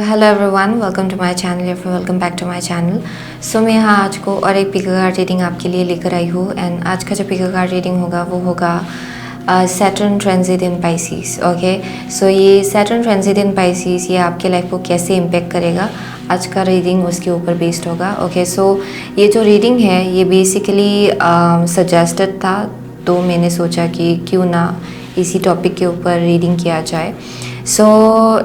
Hello everyone, welcome to my channel या फिर welcome back to my channel. So मैं यहाँ आज को और एक पिकर कार्ड रीडिंग आपके लिए लेकर आई हूँ। एंड आज का जो पिकर कार्ड रीडिंग होगा वो होगा Saturn transit in Pisces. Okay, so ये सैटर्न ट्रांजिट इन पाइसिस ये आपके लाइफ को कैसे इम्पेक्ट करेगा, आज का रीडिंग उसके ऊपर बेस्ड होगा। ओके, सो ये जो रीडिंग है ये बेसिकली सजेस्टेड था, तो मैंने सोचा कि क्यों ना इसी टॉपिक के ऊपर रीडिंग किया जाए। So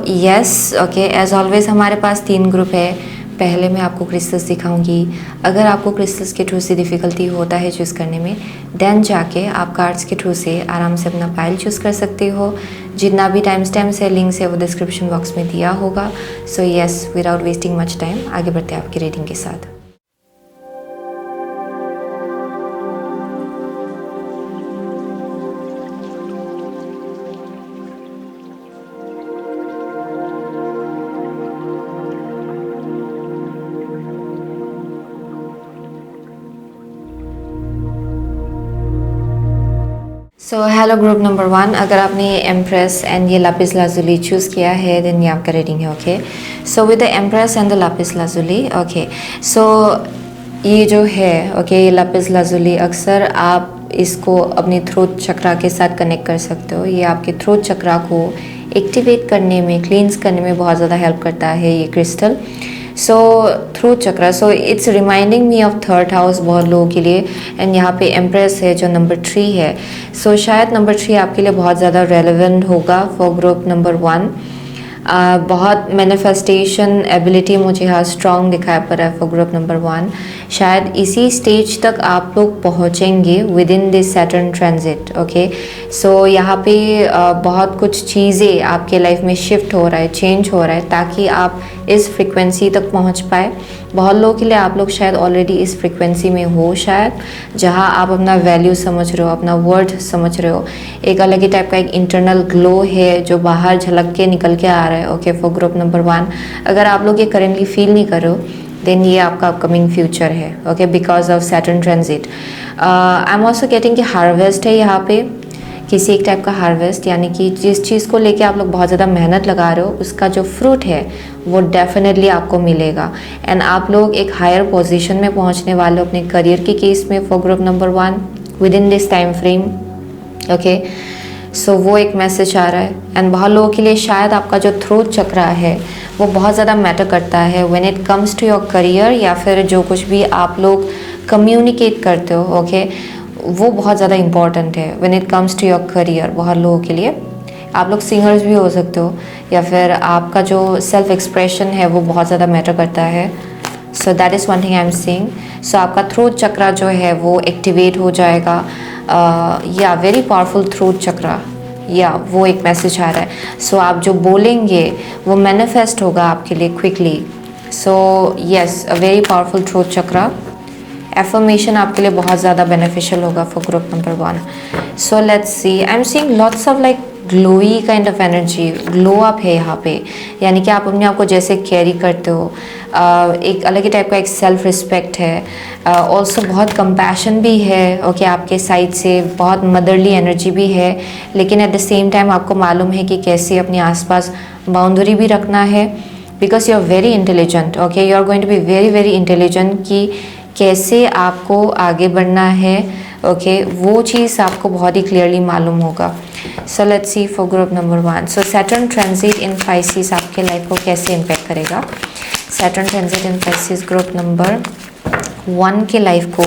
yes, okay, as always हमारे पास 3 ग्रुप है। पहले मैं आपको क्रिस्टल्स दिखाऊंगी। अगर आपको क्रिस्टल्स के थ्रू से डिफ़िकल्टी होता है चूज़ करने में, देन जाके आप कार्ड्स के थ्रू से आराम से अपना पाइल चूज़ कर सकते हो। जितना भी टाइम स्टैम्प्स है, लिंक्स है, वो डिस्क्रिप्शन बॉक्स में दिया होगा। So yes, without wasting much time आगे बढ़ते हैं आपकी रीडिंग के साथ। सो हेलो ग्रुप नंबर 1, अगर आपने ये एम्प्रेस एंड ये लापिस लाजुली चूज़ किया है देन ये आपका रीडिंग है। Okay, so with the empress and the lapis lazuli, okay, so ये जो है, ओके, ये लापिस लाजुली अक्सर आप इसको अपनी थ्रोट चक्रा के साथ कनेक्ट कर सकते हो। ये आपके थ्रोट चक्रा को एक्टिवेट करने में, क्लींस करने में बहुत ज़्यादा हेल्प करता है ये crystal. So throat chakra, so it's reminding me of 3rd house बहुत लोगों के लिए। एंड यहाँ पे एम्प्रेस है जो नंबर 3 है। सो शायद नंबर 3 आपके लिए बहुत ज़्यादा रेलेवेंट होगा फॉर ग्रुप नंबर 1। बहुत मैनिफेस्टेशन एबिलिटी मुझे यहाँ स्ट्रॉन्ग दिखाई पड़ रहा है फॉर ग्रुप नंबर 1। शायद इसी स्टेज तक आप लोग पहुँचेंगे with in this Saturn transit. Okay, so यहाँ पे बहुत कुछ चीज़ें आपके लाइफ में शिफ्ट हो रहा है, चेंज हो रहा है, ताकि आप इस फ्रिक्वेंसी तक पहुँच पाए। बहुत लोगों के लिए आप लोग शायद ऑलरेडी इस फ्रिक्वेंसी में हो, शायद जहाँ आप अपना वैल्यू समझ रहे हो, अपना वर्थ समझ रहे हो। एक अलग ही टाइप का एक इंटरनल ग्लो है जो बाहर झलक के निकल के आ रहा है। ओके, फॉर ग्रुप नंबर 1, अगर आप लोग ये करेंटली फील नहीं कर रहे हो देन ये आपका अपकमिंग फ्यूचर है। Okay, because of Saturn transit. I am also getting कि हार्वेस्ट है यहाँ पे, किसी एक टाइप का हार्वेस्ट, यानी कि जिस चीज़ को लेके आप लोग बहुत ज़्यादा मेहनत लगा रहे हो उसका जो फ्रूट है वो डेफिनेटली आपको मिलेगा। एंड आप लोग एक हायर पोजीशन में पहुंचने वाले हो अपने करियर के केस में for group number 1 with in this time frame. Okay, so वो एक मैसेज आ रहा है। एंड बहुत लोगों के लिए शायद आपका जो थ्रोट चक्रा है वो बहुत ज़्यादा मैटर करता है when it comes to your career, या फिर जो कुछ भी आप लोग कम्युनिकेट करते हो। ओके, वो बहुत ज़्यादा इंपॉर्टेंट है when it comes to your career. बहुत लोगों के लिए आप लोग सिंगर्स भी हो सकते हो, या फिर आपका जो सेल्फ एक्सप्रेशन है वो बहुत ज़्यादा मैटर करता है। So that is one thing I am seeing. So आपका थ्रोट चक्रा जो है वो एक्टिवेट हो जाएगा। या वेरी पावरफुल थ्रोट चक्रा, या वो एक मैसेज आ रहा है। सो आप जो बोलेंगे वो मैनिफेस्ट होगा आपके लिए क्विकली। सो यस, अ वेरी पावरफुल थ्रोट चक्रा एफर्मेशन आपके लिए बहुत ज़्यादा बेनिफिशियल होगा for group number 1। So let's C, I am seeing lots of like glowy kind of energy, glow up है यहाँ पे, यानी कि आप अपने आप को जैसे कैरी करते हो। एक अलग ही टाइप का एक सेल्फ रिस्पेक्ट है। ऑल्सो बहुत कंपैशन भी है। ओके, आपके साइड से बहुत मदरली एनर्जी भी है, लेकिन एट द सेम टाइम आपको मालूम है कि कैसे अपने आसपास बाउंड्री भी रखना है, because you are very intelligent. Okay, you are going to be very very intelligent कि कैसे आपको आगे बढ़ना है। ओके, वो चीज़ आपको बहुत ही क्लियरली मालूम होगा। सो let's see for group number 1। So Saturn transit in Pisces आपके लाइफ को कैसे इम्पेक्ट करेगा। Saturn transit in Pisces group number 1 के लाइफ को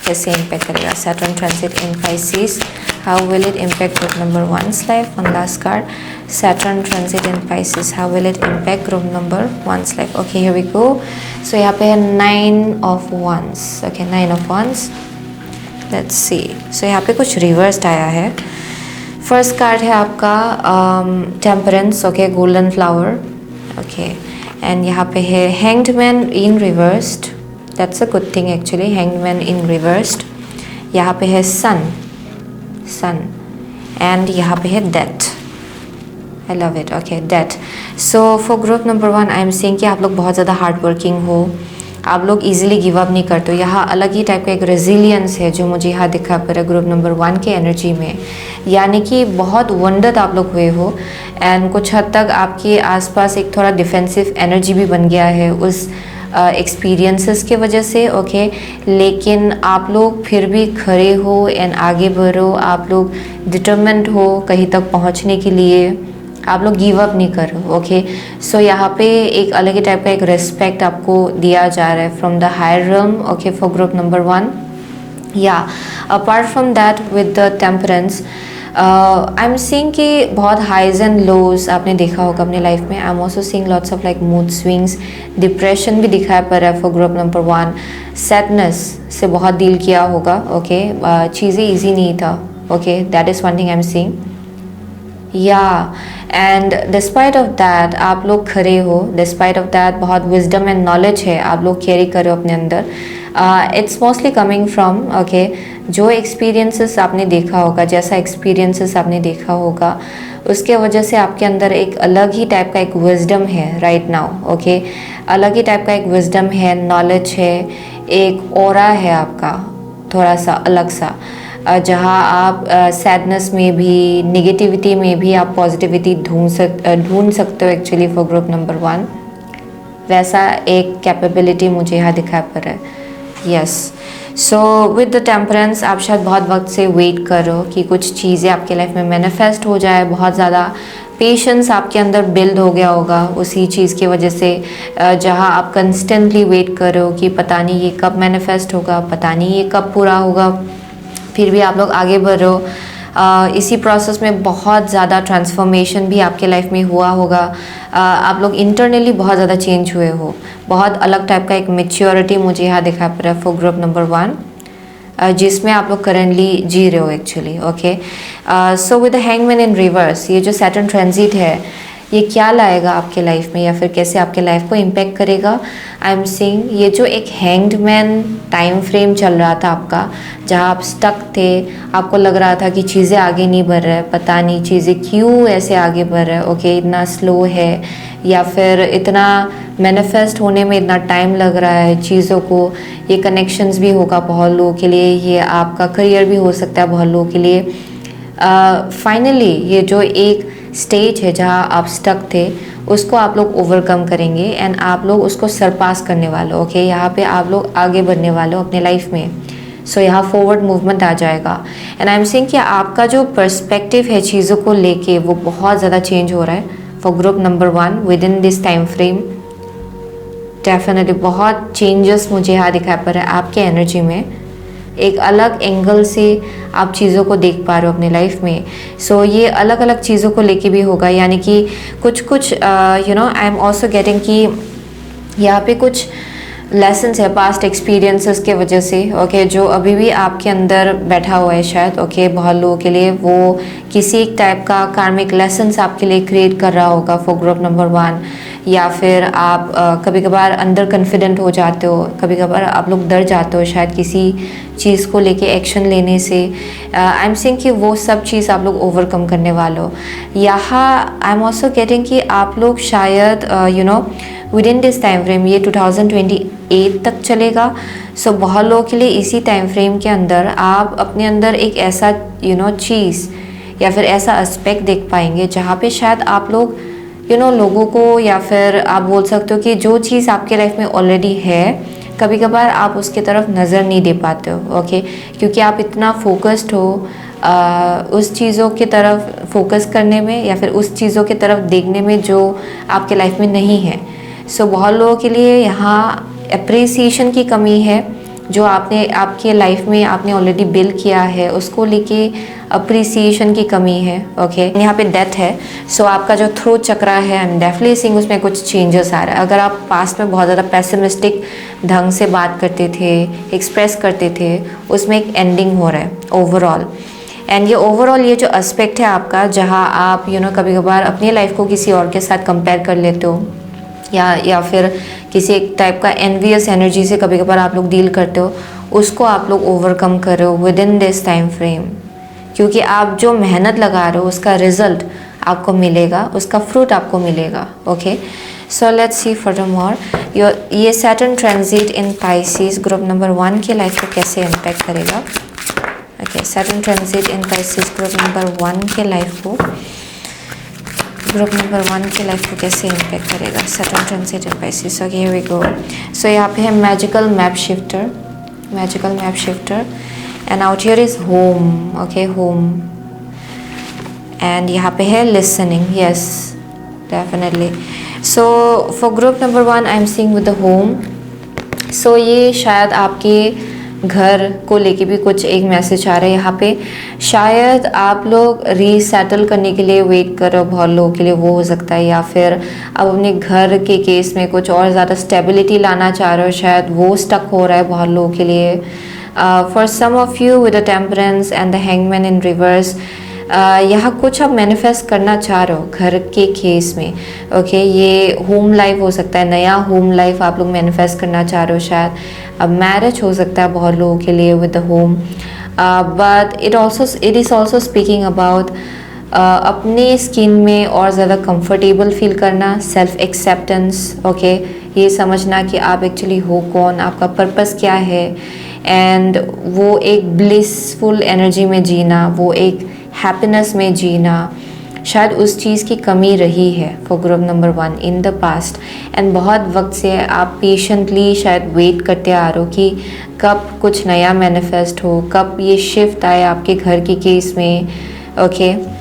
कैसे इम्पेक्ट करेगा। Saturn transit in Pisces, how will it impact group number 1's life. One last card, Saturn transit in Pisces, how will it impact group number 1's life. Okay, here we go. So यहाँ पे है 9 of Wands. Okay, 9 of Wands. Let's see. So यहाँ पे कुछ reversed आया है। First card है आपका temperance. Okay, golden flower. Okay, and यहाँ पे है hanged man in reversed. That's a good thing actually, hanged man in reversed. यहाँ पे है सन, एंड यहाँ पे है death. I love it. Okay, death. So for group number 1 I am seeing कि आप लोग बहुत ज़्यादा हार्ड वर्किंग हो, आप लोग इजीली गिव अप नहीं करते हो। यहाँ अलग ही टाइप का एक रेजिलियंस है जो मुझे यहाँ दिखा पड़ रहा है ग्रुप नंबर 1 के एनर्जी में, यानी कि बहुत वंडत आप लोग हुए हो एंड कुछ हद तक आपके आसपास एक थोड़ा डिफेंसिव एनर्जी भी बन गया है उस एक्सपीरियंसेस के वजह से। ओके, लेकिन आप लोग फिर भी खड़े हो एंड आगे बढ़ो, आप लोग डिटरमेंट हो कहीं तक पहुंचने के लिए, आप लोग गिव अप नहीं करो। ओके, सो यहाँ पे एक अलग ही टाइप का एक रिस्पेक्ट आपको दिया जा रहा है from the higher realm. Okay, for group number 1। या apart from that with the temperance, I am seeing कि बहुत हाइज एंड लोज आपने देखा होगा अपने लाइफ में। आई am also seeing lots of like mood swings, depression भी दिखाया पड़ रहा है फॉर ग्रुप नंबर 1। सैडनेस से बहुत डील किया होगा। ओके, चीज़ें ईजी नहीं था। Okay, that is one thing I am seeing. या एंड डिस्पाइट ऑफ दैट आप लोग खड़े हो, डिस्पाइट ऑफ दैट बहुत विजडम एंड नॉलेज है आप लोग कैरी करो अपने अंदर। It's mostly coming from okay, जो एक्सपीरियंसेस आपने देखा होगा, जैसा एक्सपीरियंसेस आपने देखा होगा उसके वजह से आपके अंदर एक अलग ही टाइप का एक विजडम है राइट नाउ। ओके, अलग ही टाइप का एक विजडम है, नॉलेज है, एक ऑरा है आपका थोड़ा सा अलग सा, जहाँ आप सैडनेस में भी, नेगेटिविटी में भी आप पॉजिटिविटी ढूंढ सकते हो एक्चुअली फॉर ग्रुप नंबर 1। वैसा एक कैपेबिलिटी मुझे यहाँ दिखाई पड़ रहा है। Yes, so with the temperance आप शायद बहुत वक्त से वेट करो कि कुछ चीज़ें आपके लाइफ में मैनिफेस्ट हो जाए। बहुत ज़्यादा पेशेंस आपके अंदर बिल्ड हो गया होगा उसी चीज़ की वजह से, जहाँ आप कंस्टेंटली वेट करो कि पता नहीं ये कब मैनिफेस्ट होगा, पता नहीं ये कब पूरा होगा, फिर भी आप लोग आगे बढ़ रहे हो। इसी प्रोसेस में बहुत ज़्यादा ट्रांसफॉर्मेशन भी आपके लाइफ में हुआ होगा। आप लोग इंटरनली बहुत ज़्यादा चेंज हुए हो, बहुत अलग टाइप का एक मैच्योरिटी मुझे यहाँ दिखा पड़ रहा है फॉर ग्रुप नंबर 1, जिसमें आप लोग करेंटली जी रहे हो actually. Okay, so with the hangman in reverse, ये जो सैटर्न ट्रांजिट है ये क्या लाएगा आपके लाइफ में या फिर कैसे आपके लाइफ को इम्पेक्ट करेगा। आई एम सीइंग ये जो एक हैंग्ड मैन टाइम फ्रेम चल रहा था आपका, जहाँ आप स्टक थे, आपको लग रहा था कि चीज़ें आगे नहीं बढ़ रहा है, पता नहीं चीज़ें क्यों ऐसे आगे बढ़ रहा है। ओके, इतना स्लो है या फिर इतना मैनिफेस्ट होने में इतना टाइम लग रहा है चीज़ों को। ये कनेक्शंस भी होगा बहुत लोगों के लिए, ये आपका करियर भी हो सकता है बहुत लोगों के लिए। फाइनली ये जो एक स्टेज है जहाँ आप स्टक थे उसको आप लोग ओवरकम करेंगे एंड आप लोग उसको सरपास करने वाले हो। ओके, यहाँ पे आप लोग आगे बढ़ने वाले हो अपने लाइफ में। सो यहाँ फॉरवर्ड मूवमेंट आ जाएगा एंड आई एम सेइंग कि आपका जो पर्सपेक्टिव है चीज़ों को लेके वो बहुत ज़्यादा चेंज हो रहा है for group number 1 with in this time frame. Definitely बहुत चेंजेस मुझे यहाँ दिखाई पड़ रहा है आपके एनर्जी में, एक अलग एंगल से आप चीज़ों को देख पा रहे हो अपने लाइफ में। सो ये अलग अलग चीज़ों को लेके भी होगा, यानी कि कुछ you know I am also getting कि यहाँ पे कुछ लेसन्स है पास्ट एक्सपीरियंसेस के वजह से। ओके, जो अभी भी आपके अंदर बैठा हुआ है शायद। ओके, बहुत लोगों के लिए वो किसी एक टाइप का कार्मिक लेसन्स आपके लिए क्रिएट कर रहा होगा फॉर ग्रुप नंबर 1। या फिर आप कभी कभार अंडर कॉन्फिडेंट हो जाते हो, कभी कभार आप लोग डर जाते हो शायद किसी चीज़ को लेके एक्शन लेने से। आई एम सेइंग कि वो सब चीज़ आप लोग ओवरकम करने वाले हो। यहाँ आई एम ऑल्सो गेटिंग कि आप लोग शायद you know with in this time frame, ये 2028 तक चलेगा। सो बहुत लोगों के लिए इसी टाइम फ्रेम के अंदर आप अपने अंदर एक ऐसा यू नो चीज़ या फिर ऐसा एस्पेक्ट देख पाएंगे जहाँ पे शायद आप लोग यू नो लोगों को, या फिर आप बोल सकते हो कि जो चीज़ आपके लाइफ में ऑलरेडी है कभी कभार आप उसके तरफ नज़र नहीं दे पाते हो। ओके, क्योंकि आप इतना फोकस्ड हो उस चीज़ों की तरफ फोकस करने में या फिर उस चीज़ों की तरफ देखने में जो आपके लाइफ में नहीं है। सो बहुत लोगों के लिए यहाँ अप्रिसिएशन की कमी है, जो आपने आपके लाइफ में आपने ऑलरेडी बिल्ड किया है उसको लेके अप्रिसिएशन की कमी है। ओके, यहाँ पे डेथ है। सो आपका जो थ्रोट चक्रा है आई एम डेफिनेटली सीइंग उसमें कुछ चेंजेस आ रहा है। अगर आप पास्ट में बहुत ज़्यादा पेसिमिस्टिक ढंग से बात करते थे, एक्सप्रेस करते थे, उसमें एक एंडिंग हो रहा है ओवरऑल। एंड ये ओवरऑल ये जो एस्पेक्ट है आपका, जहाँ आप यू नो कभी कभार अपनी लाइफ को किसी और के साथ कंपेयर कर लेते हो या फिर किसी एक टाइप का एनवियस एनर्जी से कभी कभार आप लोग डील करते हो, उसको आप लोग ओवरकम कर रहे हो with in this time frame. क्योंकि आप जो मेहनत लगा रहे हो उसका रिजल्ट आपको मिलेगा, उसका फ्रूट आपको मिलेगा। Okay, so let's see furthermore ये Saturn transit in Pisces group number 1 की लाइफ को कैसे इम्पैक्ट करेगा। Okay, Saturn transit in Pisces group number 1 के लाइफ को कैसे इम्पैक्ट करेगा Saturn transit in Pisces. Okay, here we go. So यहाँ पे है magical map shifter and out here is home. Okay, home and यहाँ पे है listening. Yes, definitely. So for group number 1 I am seeing with the home. So ये शायद आपके घर को लेके भी कुछ एक मैसेज आ रहा है यहाँ पे। शायद आप लोग रीसेटल करने के लिए वेट कर रहे हो, बहुत लोगों के लिए वो हो सकता है, या फिर आप अपने घर के केस में कुछ और ज़्यादा स्टेबिलिटी लाना चाह रहे हो, शायद वो स्टक हो रहा है बहुत लोगों के लिए। For some of you with the temperance and the hangman in reverse, यहाँ कुछ आप मैनिफेस्ट करना चाह रहे हो घर के केस में। ओके, ये होम लाइफ हो सकता है, नया होम लाइफ आप लोग मैनिफेस्ट करना चाह रहे हो। शायद अब मैरिज हो सकता है बहुत लोगों के लिए with the home, but it is also speaking about अपने स्किन में और ज़्यादा कंफर्टेबल फील करना, सेल्फ एक्सेप्टेंस। ओके, ये समझना कि आप एक्चुअली हो कौन, आपका पर्पस क्या है, एंड वो एक ब्लिसफुल एनर्जी में जीना, वो एक हैप्पीनेस में जीना। शायद उस चीज़ की कमी रही है for group number 1 in the past, and बहुत वक्त से आप पेशेंटली शायद वेट करते आ रहे हो कि कब कुछ नया मैनिफेस्ट हो, कब ये शिफ्ट आए आपके घर के केस में। ओके,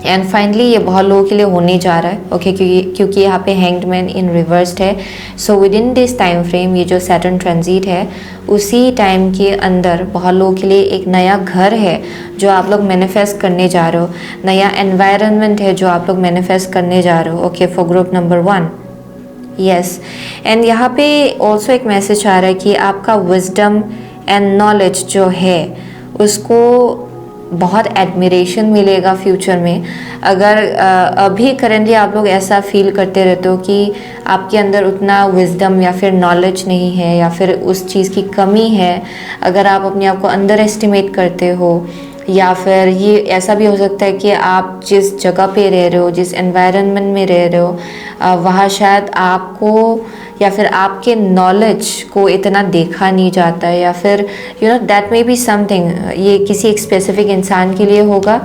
एंड फाइनली ये बहुत लोगों के लिए होने जा रहा है। ओके, क्योंकि यहाँ पे हैंग्ड मैन इन रिवर्स्ड है। So with in this time frame, ये जो सैटर्न ट्रांजिट है उसी टाइम के अंदर बहुत लोगों के लिए एक नया घर है जो आप लोग मैनिफेस्ट करने जा रहे हो, नया एनवायरनमेंट है जो आप लोग मैनिफेस्ट करने जा रहे हो। Okay, for group number 1। Yes, and यहाँ पे ऑल्सो एक मैसेज आ रहा है कि आपका विजडम एंड नॉलेज जो है उसको बहुत एडमिरेशन मिलेगा फ्यूचर में। अगर अभी करेंटली आप लोग ऐसा फील करते रहते हो कि आपके अंदर उतना विजडम या फिर नॉलेज नहीं है, या फिर उस चीज़ की कमी है, अगर आप अपने आप को अंडर एस्टिमेट करते हो, या फिर ये ऐसा भी हो सकता है कि आप जिस जगह पे रह रहे हो, जिस एनवायरनमेंट में रह रहे हो, वहाँ शायद आपको या फिर आपके नॉलेज को इतना देखा नहीं जाता है, या फिर दैट मे बी समथिंग, ये किसी एक स्पेसिफिक इंसान के लिए होगा।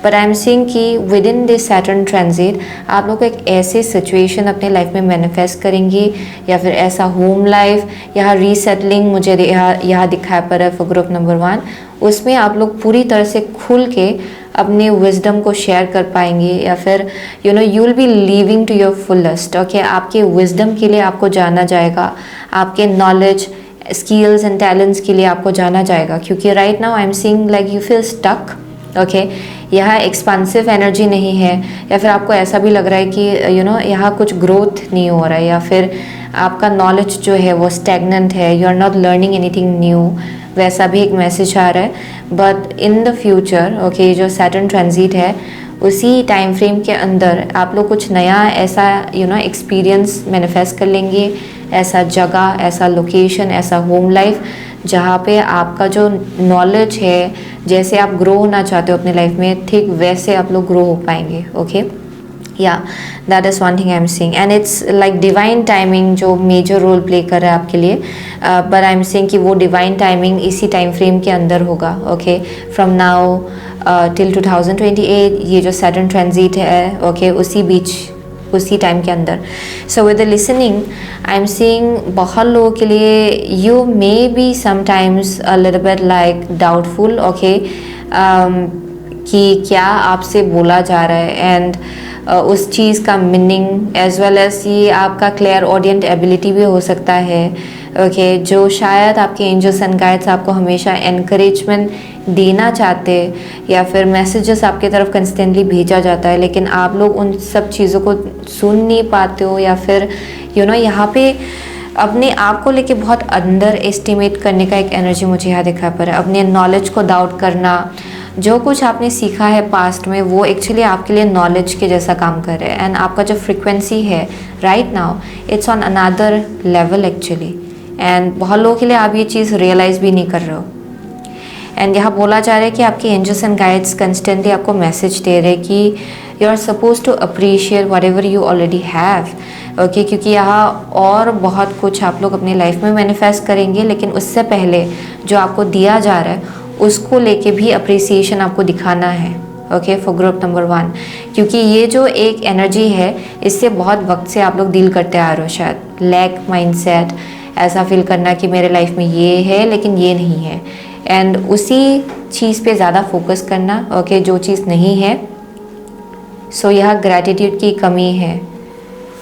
बट आई एम सीइंग कि with in this Saturn transit आप लोग एक ऐसे सिचुएशन अपने लाइफ में मैनिफेस्ट करेंगी, या फिर ऐसा होम लाइफ, यहाँ रीसेटलिंग मुझे यहाँ दिखाया पड़ा है फॉर ग्रुप नंबर 1। उसमें आप लोग पूरी तरह से खुल के अपने विजडम को शेयर कर पाएंगे, या फिर you will be living to your fullest. Okay, आपके विजडम के लिए आपको जाना जाएगा, आपके नॉलेज, स्किल्स एंड टैलेंट्स के लिए आपको जाना जाएगा। क्योंकि right now I am seeing like you feel stuck. Okay, यहाँ एक्सपांसिव एनर्जी नहीं है, या फिर आपको ऐसा भी लग रहा है कि यहाँ कुछ ग्रोथ नहीं हो रहा है, या फिर आपका नॉलेज जो है वो स्टैग्नेंट है, you are not learning anything new, वैसा भी एक मैसेज आ रहा है। But in the future, okay, जो सैटर्न ट्रांजिट है उसी टाइम फ्रेम के अंदर आप लोग कुछ नया ऐसा एक्सपीरियंस मैनिफेस्ट कर लेंगे, ऐसा जगह, ऐसा लोकेशन, ऐसा होम लाइफ जहाँ पे आपका जो नॉलेज है, जैसे आप ग्रो होना चाहते हो अपने लाइफ में, ठीक वैसे आप लोग ग्रो हो पाएंगे। ओके, या that is one thing I am seeing, and it's like divine timing जो मेजर रोल प्ले कर रहा है आपके लिए। बट आई एम सीइंग कि वो डिवाइन टाइमिंग इसी टाइम फ्रेम के अंदर होगा। ओके, फ्रॉम नाउ टिल 2028 ये जो सैटर्न ट्रांजिट है, ओके, उसी टाइम के अंदर। सो with the listening I am seeing बहुत लोगों के लिए you may be sometimes a little bit like doubtful, okay, कि क्या आपसे बोला जा रहा है, एंड उस चीज़ का मीनिंग एज वेल एज ये आपका क्लियर ऑडियंट एबिलिटी भी हो सकता है। ओके, जो शायद आपके एंजल्स एंड गाइड्स आपको हमेशा एनकरेजमेंट देना चाहते, या फिर मैसेजेस आपके तरफ कंस्टेंटली भेजा जाता है, लेकिन आप लोग उन सब चीज़ों को सुन नहीं पाते हो, या फिर यहाँ पे अपने आप को लेके बहुत अंडर एस्टिमेट करने का एक एनर्जी मुझे यहाँ दिखा पड़ रहा है। अपने नॉलेज को डाउट करना, जो कुछ आपने सीखा है पास्ट में वो एक्चुअली आपके लिए नॉलेज के जैसा काम कर रहे हैं, एंड आपका जो फ्रिक्वेंसी है right now it's on another level actually, and बहुत लोगों के लिए आप ये चीज़ रियलाइज़ भी नहीं कर रहे हो। एंड यहाँ बोला जा रहा है कि आपके एंजल्स एंड गाइड्स कंस्टेंटली आपको मैसेज दे रहे हैं कि you are suppose to appreciate whatever you already have, okay, क्योंकि यहाँ और बहुत कुछ आप लोग अपनी लाइफ में मैनिफेस्ट करेंगे, लेकिन उससे पहले जो आपको दिया जा रहा है उसको लेके भी अप्रिसिएशन आपको दिखाना है। ओके, फॉर ग्रुप नंबर 1, क्योंकि ये जो एक एनर्जी है इससे बहुत वक्त से आप लोग डील करते आ रहे हो, शायद लैक माइंडसेट, ऐसा फील करना कि मेरे लाइफ में ये है लेकिन ये नहीं है, एंड उसी चीज़ पे ज़्यादा फोकस करना। ओके, जो चीज़ नहीं है, सो यहाँ ग्रैटिट्यूड की कमी है।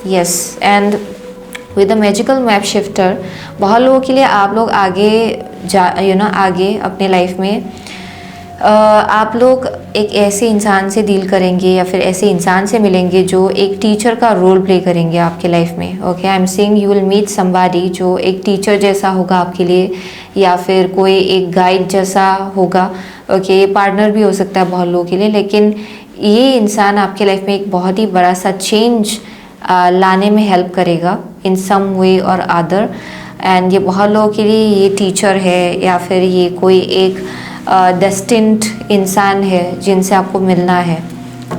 Yes, and with the magical map shifter, बहुत लोगों के लिए आप लोग आगे आगे अपने लाइफ में आप लोग एक ऐसे इंसान से डील करेंगे या फिर ऐसे इंसान से मिलेंगे जो एक टीचर का रोल प्ले करेंगे आपके लाइफ में। Okay, I am saying you will meet somebody जो एक टीचर जैसा होगा आपके लिए, या फिर कोई एक गाइड जैसा होगा। ओके, ये पार्टनर भी हो सकता है बहुत लोगों के लिए, लेकिन ये इंसान आपके लाइफ में एक बहुत ही बड़ा सा चेंज लाने में हेल्प करेगा इन सम वे और अदर। एंड ये बहुत लोगों के लिए ये टीचर है या फिर ये कोई एक डेस्टिन्ड इंसान है जिनसे आपको मिलना है।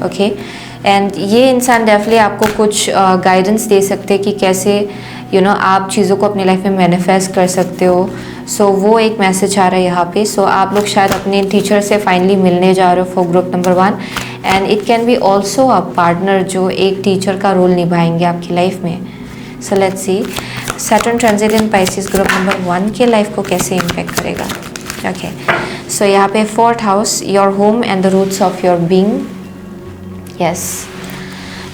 ओके, एंड ये इंसान डेफिनेटली आपको कुछ गाइडेंस दे सकते हैं कि कैसे आप चीज़ों को अपनी लाइफ में मैनिफेस्ट कर सकते हो। सो वो एक मैसेज आ रहा है यहाँ पे। सो आप लोग शायद अपने टीचर से फाइनली मिलने जा रहे हो for group number 1, and it can B also a partner जो एक टीचर का रोल निभाएंगे आपकी लाइफ में। सो let's see Saturn transit in Pisces group number 1 के लाइफ को कैसे इम्पैक्ट करेगा। ओके, सो यहाँ पे 4th house, your home and the roots of your being. Yes,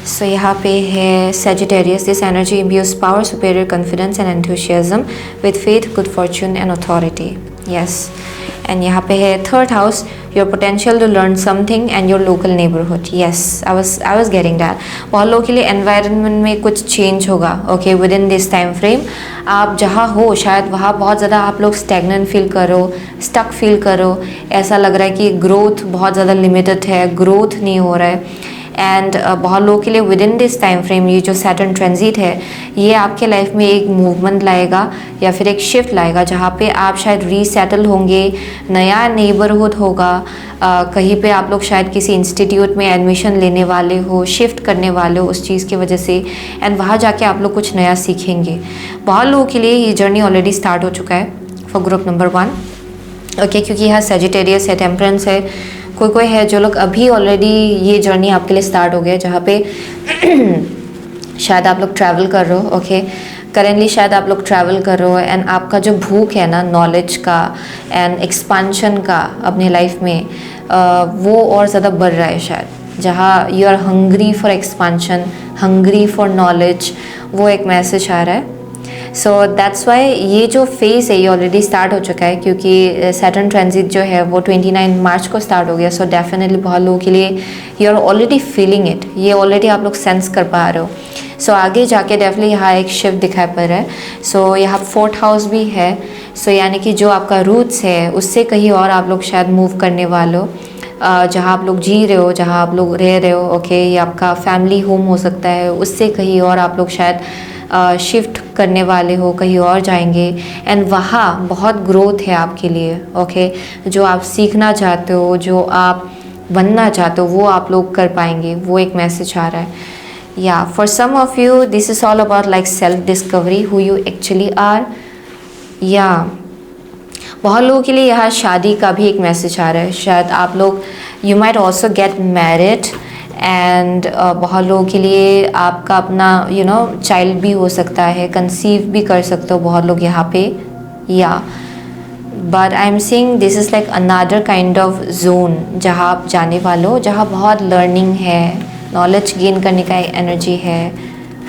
so यहाँ पे है Sagittarius, this energy imbues power, superior confidence and enthusiasm with faith, good fortune and authority. Yes, and यहाँ पे है 3rd house, your potential to learn something and your local neighbourhood. Yes, I was getting that. बहुत लोगों के लिए environment में कुछ change होगा। Okay, with in this time frame आप जहाँ हो शायद वहाँ बहुत ज़्यादा आप लोग स्टैग्नेंट फील करो, स्टक फील करो, ऐसा लग रहा है कि ग्रोथ बहुत ज़्यादा लिमिटेड है, ग्रोथ नहीं हो रहा है। एंड बहुत लोगों के लिए with in this time frame ये जो सैटर्न ट्रांजिट है ये आपके लाइफ में एक मूवमेंट लाएगा या फिर एक शिफ्ट लाएगा, जहाँ पे आप शायद रीसेटल होंगे, नया नेबरहुड होगा, कहीं पे आप लोग शायद किसी इंस्टीट्यूट में एडमिशन लेने वाले हो, शिफ्ट करने वाले हो उस चीज़ की वजह से, एंड वहाँ जाके आप लोग कुछ नया सीखेंगे। बहुत लोगों के लिए ये जर्नी ऑलरेडी स्टार्ट हो चुका है फॉर ग्रुप नंबर 1। ओके, क्योंकि यहाँ सेजिटेरियस है, टेम्परेंस है, कोई है जो लोग अभी ऑलरेडी ये जर्नी आपके लिए स्टार्ट हो गया, जहाँ पे शायद आप लोग ट्रैवल कर रहे हो। ओके, करेंटली शायद आप लोग ट्रैवल कर रहे हो, एंड आपका जो भूख है ना नॉलेज का एंड एक्सपांशन का अपने लाइफ में, वो और ज़्यादा बढ़ रहा है शायद, जहाँ you are hungry for expansion, hungry for knowledge, वो एक मैसेज आ रहा है। सो दैट्स वाई ये जो फेज़ है ये ऑलरेडी स्टार्ट हो चुका है, क्योंकि सैटर्न ट्रांजिट जो है वो 29 मार्च को स्टार्ट हो गया। सो डेफिनेटली बहुत लोगों के लिए you are already feeling it, ये ऑलरेडी आप लोग सेंस कर पा रहे हो। सो आगे जाके डेफिनेटली यहाँ एक शिफ्ट दिखाई पड़ रहा है। सो यहाँ 4th हाउस भी है, सो यानी कि जो आपका रूट्स है उससे कहीं और आप लोग शायद मूव करने वाले हो, जहाँ आप लोग जी रहे हो, जहाँ आप लोग रह रहे हो। ओके, ये आपका फैमिली होम हो सकता है, उससे कहीं और आप लोग शायद शिफ्ट करने वाले हो, कहीं और जाएंगे, एंड वहाँ बहुत ग्रोथ है आपके लिए। ओके, जो आप सीखना चाहते हो, जो आप बनना चाहते हो, वो आप लोग कर पाएंगे, वो एक मैसेज आ रहा है। या for some of you this is all about like self discovery, who you actually are. या बहुत लोगों के लिए यहाँ शादी का भी एक मैसेज आ रहा है, शायद आप लोग you might also get married, and बहुत लोगों के लिए आपका अपना चाइल्ड भी हो सकता है, कंसीव भी कर सकते हो बहुत लोग यहाँ पे। या but I am saying this is like another kind of zone जहाँ आप जाने वाले हो, जहाँ बहुत लर्निंग है, नॉलेज गेन करने का एनर्जी है।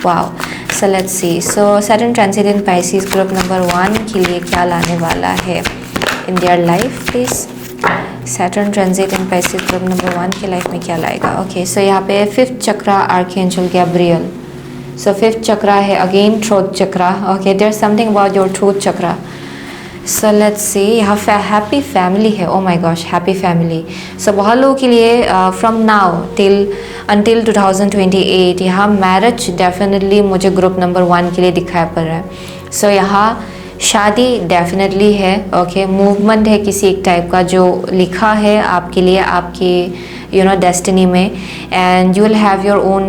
Wow, so let's see, so Saturn transit in Pisces group number 1 के लिए क्या लाने वाला है in their life please. Saturn transit in Pisces group number 1 के लाइफ में क्या लाएगा। ओके, सो यहाँ पे 5th चक्रा आर्कएंजल गैब्रियल। सो 5th चक्रा है again truth chakra. Okay, there is something about your truth chakra. So let's see, यहाँ हैप्पी फैमिली है। Oh my gosh, happy family. So बहुत लोगों के लिए फ्रॉम नाउ अंटिल 2028 यहाँ मैरिज डेफिनेटली मुझे ग्रुप नंबर 1 के लिए दिखाई पड़ रहा है। सो यहाँ शादी डेफिनेटली है, ओके। मूवमेंट है किसी एक टाइप का जो लिखा है आपके लिए आपके डेस्टिनी में, and you will have your own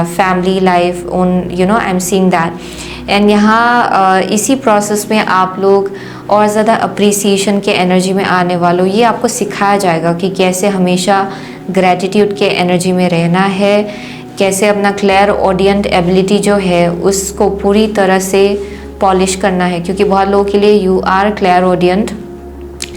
family life, own I am seeing that. And यहाँ इसी प्रोसेस में आप लोग और ज़्यादा अप्रिसिएशन के एनर्जी में आने वालों, ये आपको सिखाया जाएगा कि कैसे हमेशा ग्रैटिट्यूड के एनर्जी में रहना है, कैसे अपना क्लियर ऑडियंट एबिलिटी जो है उसको पूरी तरह से पॉलिश करना है। क्योंकि बहुत लोगों के लिए यू आर क्लियर ऑडियंट,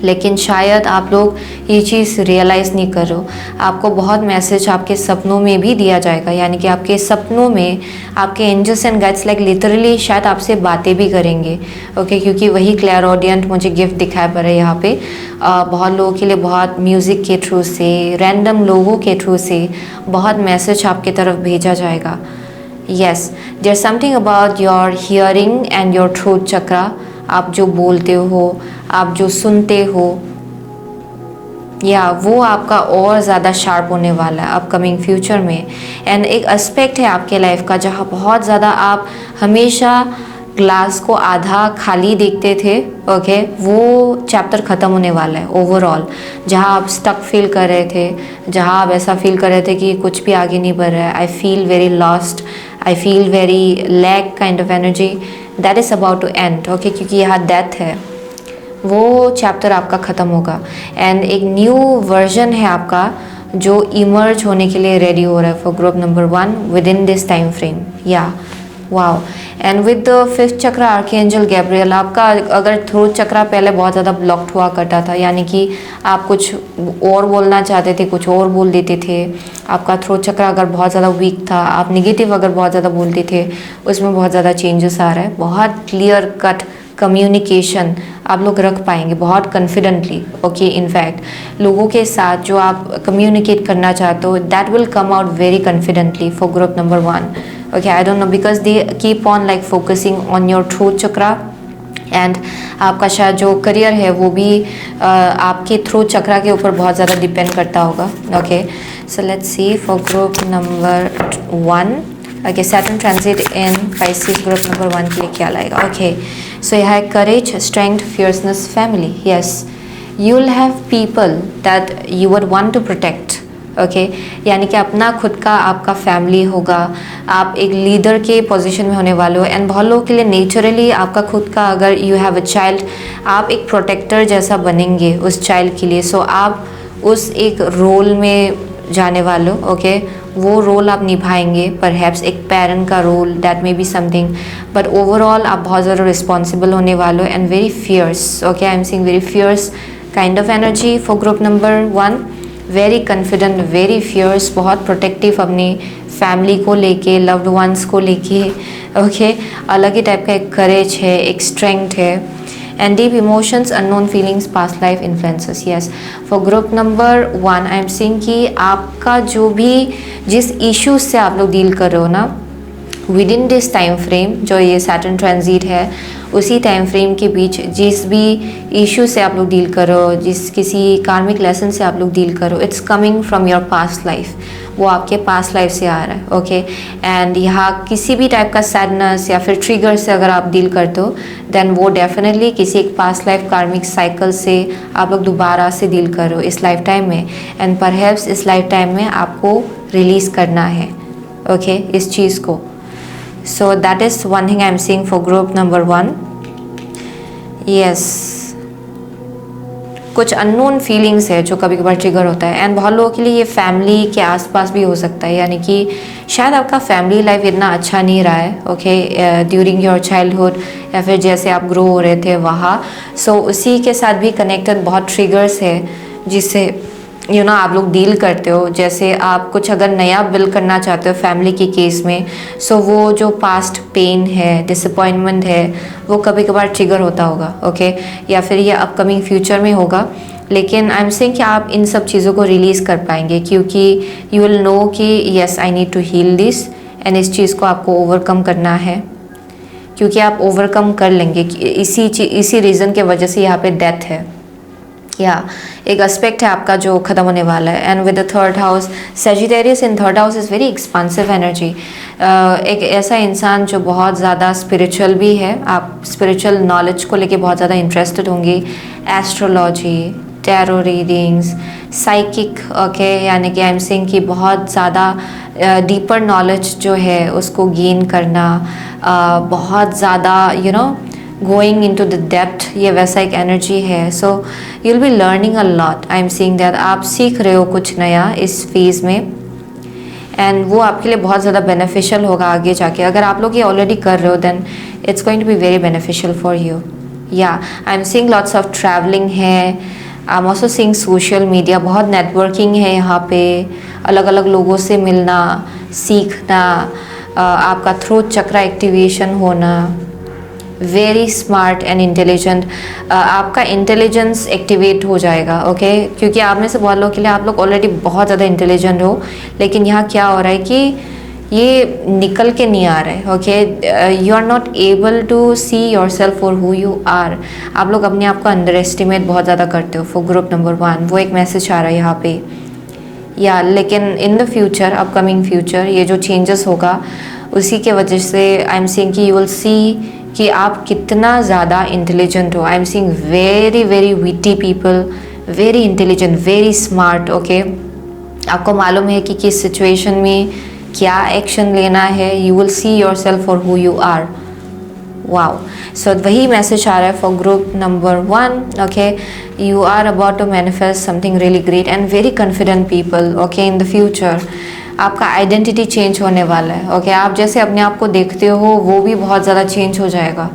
लेकिन शायद आप लोग ये चीज़ रियलाइज़ नहीं कर रहे हो। आपको बहुत मैसेज आपके सपनों में भी दिया जाएगा, यानी कि आपके सपनों में आपके angels and guides like literally शायद आपसे बातें भी करेंगे, ओके। क्योंकि वही क्लियर ऑडियंट मुझे गिफ्ट दिखाई पड़ रहा है यहाँ पे। बहुत लोगों के लिए बहुत म्यूज़िक के थ्रू से, रैंडम लोगों के थ्रू से बहुत मैसेज आपकी तरफ भेजा जाएगा। Yes, there something about your hearing and your throat chakra. आप जो बोलते हो, आप जो सुनते हो, या वो आपका और ज़्यादा शार्प होने वाला है अपकमिंग फ्यूचर में। एंड एक एस्पेक्ट है आपके लाइफ का जहाँ बहुत ज़्यादा आप हमेशा ग्लास को आधा खाली देखते थे, ओके। वो चैप्टर ख़त्म होने वाला है ओवरऑल। जहाँ आप स्टक फील कर रहे थे, जहाँ आप ऐसा फील कर रहे थे कि कुछ भी आगे नहीं बढ़ रहा है, I feel very lost, I feel very lack kind of energy, that is about to end, okay. क्योंकि यहाँ डेथ है, वो चैप्टर आपका ख़त्म होगा एंड एक न्यू वर्जन है आपका जो इमर्ज होने के लिए रेडी हो रहा है for group number 1 with in this time frame. Yeah wow. And with the 5th chakra archangel Gabriel, आपका अगर थ्रोट चक्र पहले बहुत ज़्यादा ब्लॉक्ड हुआ करता था, यानी कि आप कुछ और बोलना चाहते थे, कुछ और बोल देते थे। आपका थ्रोट चक्र अगर बहुत ज़्यादा वीक था, आप नेगेटिव अगर बहुत ज़्यादा बोलते थे, उसमें बहुत ज़्यादा चेंजेस आ रहा है। बहुत क्लियर कट कम्युनिकेशन आप लोग रख पाएंगे बहुत कॉन्फिडेंटली, ओके। इनफैक्ट लोगों के साथ जो आप कम्युनिकेट करना चाहते हो, that will come out very confidently for group number 1, okay. I don't no because they keep on like focusing on your throat chakra, and आपका शायद जो करियर है वो भी आपके थ्रोट चक्रा के ऊपर बहुत ज़्यादा डिपेंड करता होगा, okay. So let's see for group number 1, okay. Saturn transit in Pisces group number 1 के लिए क्या लाएगा, ओके। सो यह है courage, strength, fierceness, family. Yes, you will have people that you would want to protect, okay. यानी कि अपना खुद का आपका फैमिली होगा, आप एक लीडर के पोजीशन में होने वाले हो। एंड बहुत लोगों के लिए नेचुरली आपका खुद का, अगर यू हैव अ चाइल्ड, आप एक प्रोटेक्टर जैसा बनेंगे उस चाइल्ड के लिए। सो आप उस एक रोल में जाने वाले हो, ओके। वो रोल आप निभाएंगे, परहैप्स एक पेरेंट का role, that may be something, but overall आप बहुत ज़्यादा रिस्पॉन्सिबल होने वाले हो and very fierce, okay. I am seeing very fierce kind of energy for group number 1। Very confident, very fierce, बहुत प्रोटेक्टिव अपनी फैमिली को लेके, लव्ड वंस को लेके, ओके। अलग ही टाइप का एक करेज है, एक स्ट्रेंथ है, and deep emotions, unknown feelings, past life influences. Yes, for group number 1 I am seeing कि आपका जो भी जिस इश्यूज से आप लोग डील कर रहे हो ना, with in this time frame, जो ये सैटर्न ट्रांजिट है, उसी टाइम फ्रेम के बीच जिस भी इशू से आप लोग डील करो, जिस किसी कार्मिक लेसन से आप लोग डील करो, it's coming from your past life, वो आपके पास्ट लाइफ से आ रहा है, ओके। एंड यहाँ किसी भी टाइप का सैडनेस या फिर ट्रिगर से अगर आप डील करते हो, देन वो डेफिनेटली किसी एक पास्ट लाइफ कार्मिक साइकिल से आप लोग दोबारा से डील करो इस लाइफ टाइम में, एंड परहैप्स इस लाइफ टाइम में आपको रिलीज़ करना है, ओके, इस चीज़ को। So that is one thing I am seeing for group number 1. Yes, कुछ अननोन फीलिंग्स है जो कभी कभार ट्रिगर होता है, एंड बहुत लोगों के लिए ये फैमिली के आसपास भी हो सकता है, यानी कि शायद आपका फैमिली लाइफ इतना अच्छा नहीं रहा है, ओके, ड्यूरिंग योर चाइल्डहुड, या फिर जैसे आप ग्रो हो रहे थे वहाँ। सो उसी के साथ भी कनेक्टेड बहुत ट्रिगर्स है जिससे आप लोग डील करते हो। जैसे आप कुछ अगर नया बिल्ड करना चाहते हो फैमिली के केस में, सो वो जो पास्ट पेन है, डिसअपॉइंटमेंट है, वो कभी कभार ट्रिगर होता होगा, ओके, या फिर ये अपकमिंग फ्यूचर में होगा। लेकिन आई एम सेइंग कि आप इन सब चीज़ों को रिलीज़ कर पाएंगे, क्योंकि यू विल नो कि yes I need to heal this, and इस चीज़ को आपको ओवरकम करना है, क्योंकि आप ओवरकम कर लेंगे। इसी रीज़न के वजह से यहाँ पे डेथ है, या एक एस्पेक्ट है आपका जो ख़त्म होने वाला है। And with the third house, Sagittarius in third house is very expansive energy. एक ऐसा इंसान जो बहुत ज़्यादा स्पिरिचुअल भी है, आप स्पिरिचुअल नॉलेज को लेके बहुत ज़्यादा इंटरेस्टेड होंगी, astrology, tarot readings, psychic, okay, यानी कि आई एम सेइंग कि बहुत ज़्यादा डीपर नॉलेज जो है उसको गेन करना, बहुत ज़्यादा going into the depth, ये वैसा एक एनर्जी है। So you will be learning a lot. I am seeing that आप सीख रहे हो कुछ नया इस फेज़ में, एंड वो आपके लिए बहुत ज़्यादा बेनिफिशियल होगा आगे जाके। अगर आप लोग ये ऑलरेडी कर रहे हो then it's going to be very beneficial for you. Yeah I am seeing lots of travelling है, I am also seeing social media, बहुत नेटवर्किंग है यहाँ पे, अलग अलग लोगों से मिलना, सीखना, आपका थ्रोट चक्रा एक्टिवेशन होना, वेरी स्मार्ट एंड इंटेलिजेंट, आपका इंटेलिजेंस एक्टिवेट हो जाएगा, ओके क्योंकि आप में से बहुत लोगों के लिए आप लोग ऑलरेडी बहुत ज़्यादा इंटेलिजेंट हो, लेकिन यहाँ क्या हो रहा है कि ये निकल के नहीं आ रहा है, okay you are not able to see yourself for who you are. आप लोग अपने आप को अंडर एस्टिमेट बहुत ज़्यादा करते हो फॉर ग्रुप नंबर 1, वो एक मैसेज आ रहा है यहाँ पे। या लेकिन इन द फ्यूचर, अपकमिंग फ्यूचर, ये जो चेंजेस होगा उसी के वजह से आई एम सीइंग कि यू विल सी कि आप कितना ज़्यादा इंटेलिजेंट हो। आई am seeing very very witty people, very intelligent, very smart, okay आपको मालूम है कि किस सिचुएशन में क्या एक्शन लेना है। You will see yourself for who you are. Wow, so वही मैसेज आ रहा है for group number 1, okay you are about to manifest something really great and very confident people, okay in the future. आपका identity change होने वाला है, okay आप जैसे अपने आप को देखते हो वो भी बहुत ज़्यादा चेंज हो जाएगा।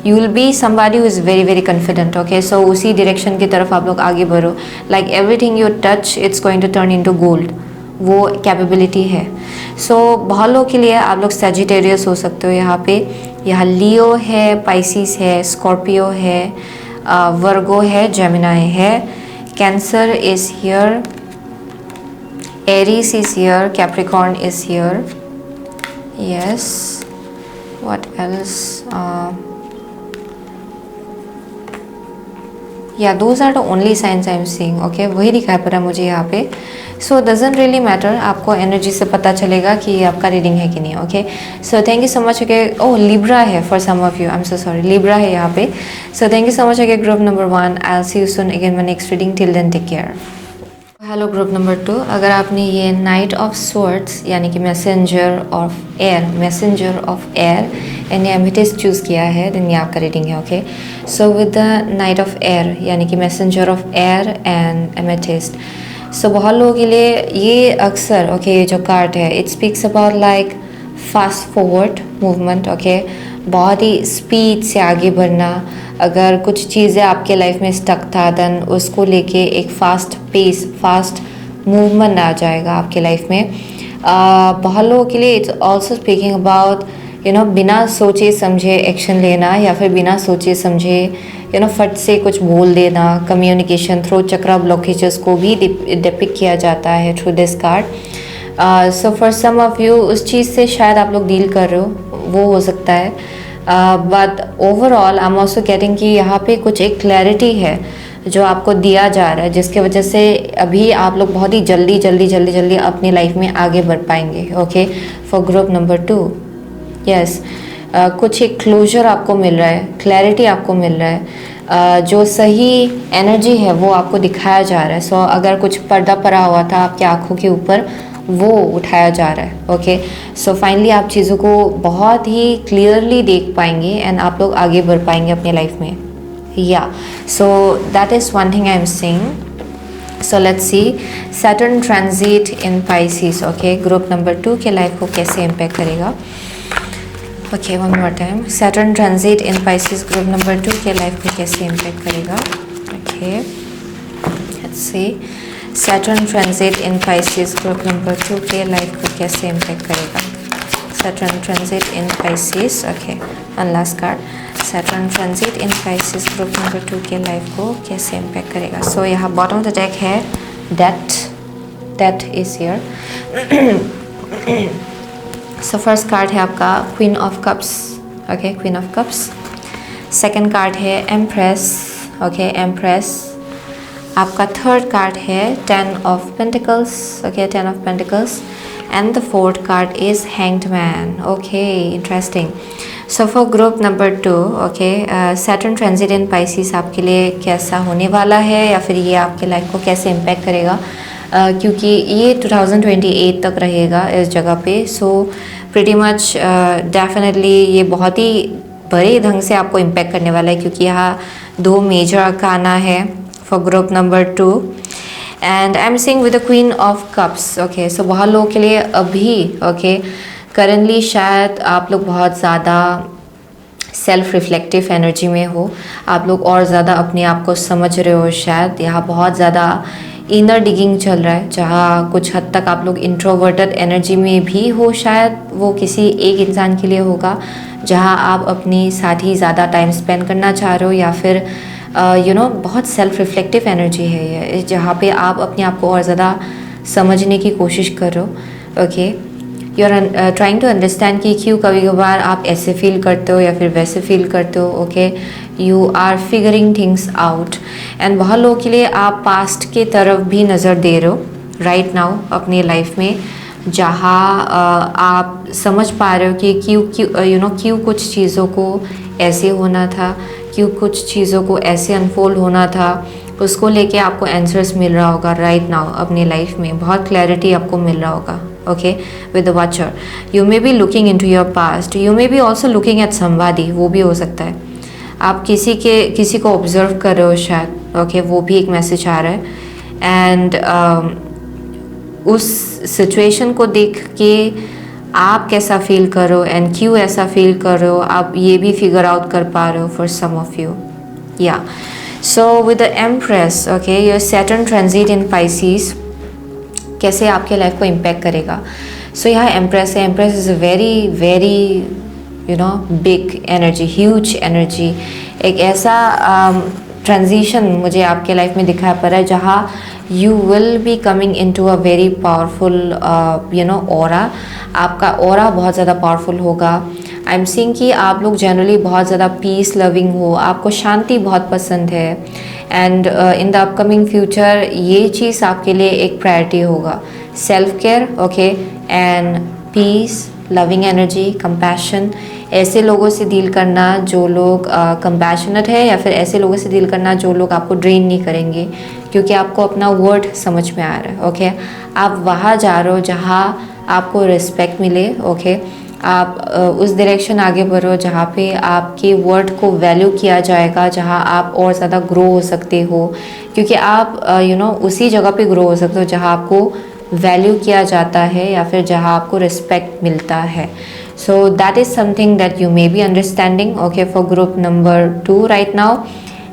You will be somebody who is very very confident, okay so उसी डायरेक्शन की तरफ आप लोग आगे बढ़ो। Like everything you touch it's going to turn into gold, वो कैपेबिलिटी है। सो बहुत लोगों के लिए आप लोग सेजिटेरियस हो सकते हो यहाँ पे। यहाँ लियो है, पाइसिस है, स्कॉर्पियो है, वर्गो है, जेमिनाई है, cancer is here, Aries is here, Capricorn is here. Yes. What else? Yeah, those are the only signs I am seeing. Okay, वही दिखाई पड़ रहा है मुझे यहाँ पे. So doesn't really matter. आपको एनर्जी से पता चलेगा कि ये आपका रीडिंग है कि नहीं. Okay. So thank you so much. Okay. Oh, Libra है for some of you. I'm so sorry. Libra है यहाँ पे. So thank you so much. Okay, group number 1. I'll see you soon again my next reading. Till then, take care. Hello group number 2, अगर आपने ये knight of swords यानी कि messenger of air and amethyst choose किया है then ये आपका reading है, okay so with the knight of air यानी कि messenger of air and amethyst, so बहुत लोगों के लिए ये अक्सर ओके ये जो कार्ड है it speaks about like fast forward movement, okay बहुत ही स्पीड से आगे बढ़ना। अगर कुछ चीज़ें आपके लाइफ में स्टक था देन उसको लेके एक फास्ट पेस, फास्ट मूवमेंट आ जाएगा आपके लाइफ में। बहुत लोगों के लिए इट्स ऑल्सो स्पीकिंग अबाउट बिना सोचे समझे एक्शन लेना या फिर बिना सोचे समझे फट से कुछ बोल देना। कम्युनिकेशन थ्रू चक्रा ब्लॉकेजेस को भी डिपिक्ट किया जाता है through this card. So for some of you उस चीज़ से शायद आप लोग डील कर रहे हो, वो हो सकता है। But overall I am also getting कि यहाँ पे कुछ एक क्लैरिटी है जो आपको दिया जा रहा है जिसके वजह से अभी आप लोग बहुत ही जल्दी अपनी लाइफ में आगे बढ़ पाएंगे, okay for group number 2। Yes, कुछ एक क्लोजर आपको मिल रहा है, क्लैरिटी आपको मिल रहा है, जो सही एनर्जी है वो आपको दिखाया जा रहा है। सो अगर कुछ पर्दा पड़ा हुआ था आपकी आंखों के ऊपर वो उठाया जा रहा है, ओके सो फाइनली आप चीज़ों को बहुत ही क्लियरली देख पाएंगे एंड आप लोग आगे बढ़ पाएंगे अपनी लाइफ में। या सो that is one thing I am saying. So let's see Saturn transit in Pisces, okay group number 2 के लाइफ को कैसे इम्पैक्ट करेगा। Okay one more time, Saturn transit in Pisces group number 2 के लाइफ को कैसे impact करेगा। Okay let's see Saturn transit in Pisces group number 2 के life को कैसे इम्पैक्ट करेगा। Saturn transit in Pisces, okay one last card, Saturn transit in Pisces group number 2 के life को कैसे इम्पैक्ट करेगा। सो यहाँ बॉटम ऑफ द डेक है death is here. So first card है आपका queen of cups, okay queen of cups. Second card है empress, okay empress. आपका थर्ड कार्ड है 10 of Pentacles, okay 10 of Pentacles, and the fourth card is Hanged Man. Okay, interesting. So for group number 2, okay, Saturn transit in Pisces आपके लिए कैसा होने वाला है या फिर ये आपके लाइफ को कैसे इम्पैक्ट करेगा, क्योंकि ये 2028 तक रहेगा इस जगह पे. सो प्रीटी मच डेफिनेटली ये बहुत ही बड़े ढंग से आपको इम्पैक्ट करने वाला है, क्योंकि यहाँ 2 मेजर अरकाना है for group number 2. And I am seeing with the queen of cups. Okay, so बहुत लोगों के लिए अभी ओके करंटली शायद आप लोग बहुत ज़्यादा सेल्फ रिफ्लेक्टिव एनर्जी में हो, आप लोग और ज़्यादा अपने आप को समझ रहे हो. शायद यहाँ बहुत ज़्यादा इनर डिगिंग चल रहा है, जहाँ कुछ हद तक आप लोग इंट्रोवर्टेड एनर्जी में भी हो. शायद वो किसी एक इंसान के लिए होगा जहाँ आप अपने साथ ही ज़्यादा टाइम स्पेंड करना चाह रहे हो, या फिर बहुत सेल्फ रिफ्लेक्टिव एनर्जी है ये, जहाँ पे आप अपने आप को और ज़्यादा समझने की कोशिश कर रहे हो. Okay, you are trying to understand कि क्यों कभी कभार आप ऐसे फील करते हो या फिर वैसे फील करते हो. Okay, you are figuring things out. And बहुत लोगों के लिए आप पास्ट के तरफ भी नज़र दे रहे हो राइट नाउ अपनी लाइफ में, जहाँ आप समझ पा रहे हो कि क्यों कुछ चीज़ों को ऐसे होना था, क्यों कुछ चीज़ों को ऐसे अनफोल्ड होना था. उसको लेके आपको आंसर्स मिल रहा होगा राइट नाउ अपनी लाइफ में, बहुत क्लैरिटी आपको मिल रहा होगा. Okay, with the watcher you may be looking into your past, you may B also looking at somebody, वो भी हो सकता है. आप किसी को ऑब्जर्व कर रहे हो शायद. ओके, वो भी एक मैसेज आ रहा है. एंड उस सिचुएशन को देख के आप कैसा फील कर रहे हो एंड क्यों ऐसा फील कर रहे हो, आप ये भी फिगर आउट कर पा रहे हो for some of you. Yeah so with the empress, okay, your Saturn transit in Pisces कैसे आपके लाइफ को इम्पैक्ट करेगा. सो यहाँ एम्प्रेस है. Empress is a very very big energy, huge energy. एक ऐसा ट्रांजिशन मुझे आपके लाइफ में दिखाई पड़ रहा है जहाँ you will be coming in to a very powerful aura. आपका ऑरा बहुत ज़्यादा पावरफुल होगा. आई एम सीइंग कि आप लोग जनरली बहुत ज़्यादा पीस लविंग हो, आपको शांति बहुत पसंद है. And in the upcoming future ये चीज़ आपके लिए एक प्रायोरिटी होगा. Self care, okay, and peace, loving energy, compassion. ऐसे लोगों से डील करना जो लोग कंपैशनेट है, या फिर ऐसे लोगों से डील करना जो लोग आपको ड्रेन नहीं करेंगे, क्योंकि आपको अपना वर्ड समझ में आ रहा है. ओके, आप वहाँ जा रहे हो जहाँ आपको रिस्पेक्ट मिले. ओके, आप उस डायरेक्शन आगे बढ़ो जहाँ पे आपके वर्ड को वैल्यू किया जाएगा, जहाँ आप और ज़्यादा ग्रो हो सकते हो, क्योंकि आप उसी जगह पे ग्रो हो सकते हो जहाँ आपको वैल्यू किया जाता है या फिर जहाँ आपको रिस्पेक्ट मिलता है. So that is something that you may be understanding, okay, for group number 2 right now.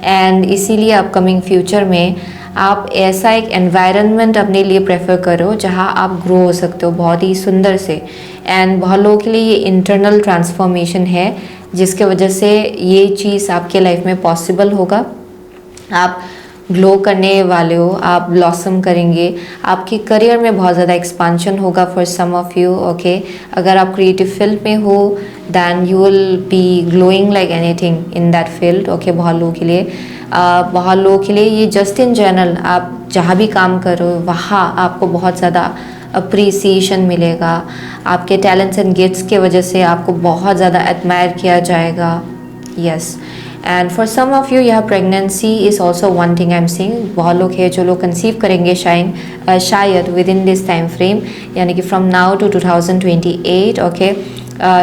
And इसीलिए अपकमिंग फ्यूचर में आप ऐसा एक एनवायरनमेंट अपने लिए प्रेफर करो जहाँ आप ग्रो हो सकते हो बहुत ही सुंदर से. एंड बहुत लोगों के लिए ये इंटरनल ट्रांसफॉर्मेशन है, जिसके वजह से ये चीज़ आपके लाइफ में पॉसिबल होगा. आप ग्लो करने वाले हो, आप ब्लॉसम करेंगे, आपके करियर में बहुत ज़्यादा एक्सपांशन होगा for some of you. Okay, अगर आप क्रिएटिव फील्ड में हो then you will be glowing like anything in that field. Okay, बहुत लोगों के लिए ये जस्ट इन जनरल आप जहाँ भी काम करो वहाँ आपको बहुत ज़्यादा अप्रिसिएशन मिलेगा. आपके टैलेंट्स एंड गिफ्ट्स के वजह से आपको बहुत ज़्यादा एडमायर किया जाएगा. Yes, and for some of you यह pregnancy is also one thing I am seeing. बहुत लोग हैं जो लोग कंसीव करेंगे शायद with in this time frame, यानी कि from now to 2028. Okay,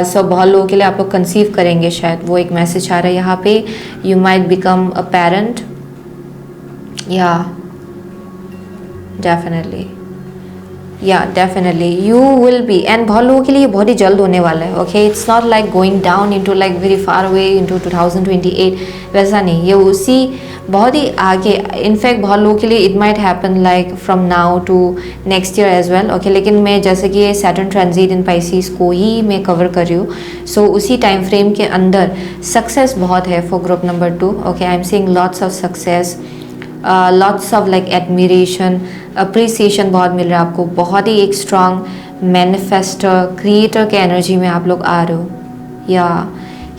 so बहुत लोगों के लिए आप लोग कंसीव करेंगे शायद, वो एक मैसेज आ रहा है यहाँ पे. You might become a parent. Yeah definitely you will be. And बहुत लोगों के लिए बहुत ही जल्द होने वाला है. Okay, it's not like going down into like very far away into 2028, वैसा नहीं, ये उसी बहुत ही आगे. इनफैक्ट बहुत लोगों के लिए it might happen like from now to next year as well. Okay, लेकिन मैं जैसे कि ये सैटर्न ट्रांजिट इन पाइसेस को ही मैं कवर कर रही हूँ. सो उसी टाइम फ्रेम के अंदर सक्सेस बहुत है for group number 2. Okay, I am seeing lots of success, lots of like admiration, appreciation बहुत मिल रहा है आपको. बहुत ही एक स्ट्रॉन्ग मैनिफेस्टर, क्रिएटर के एनर्जी में आप लोग आ रहे हो. या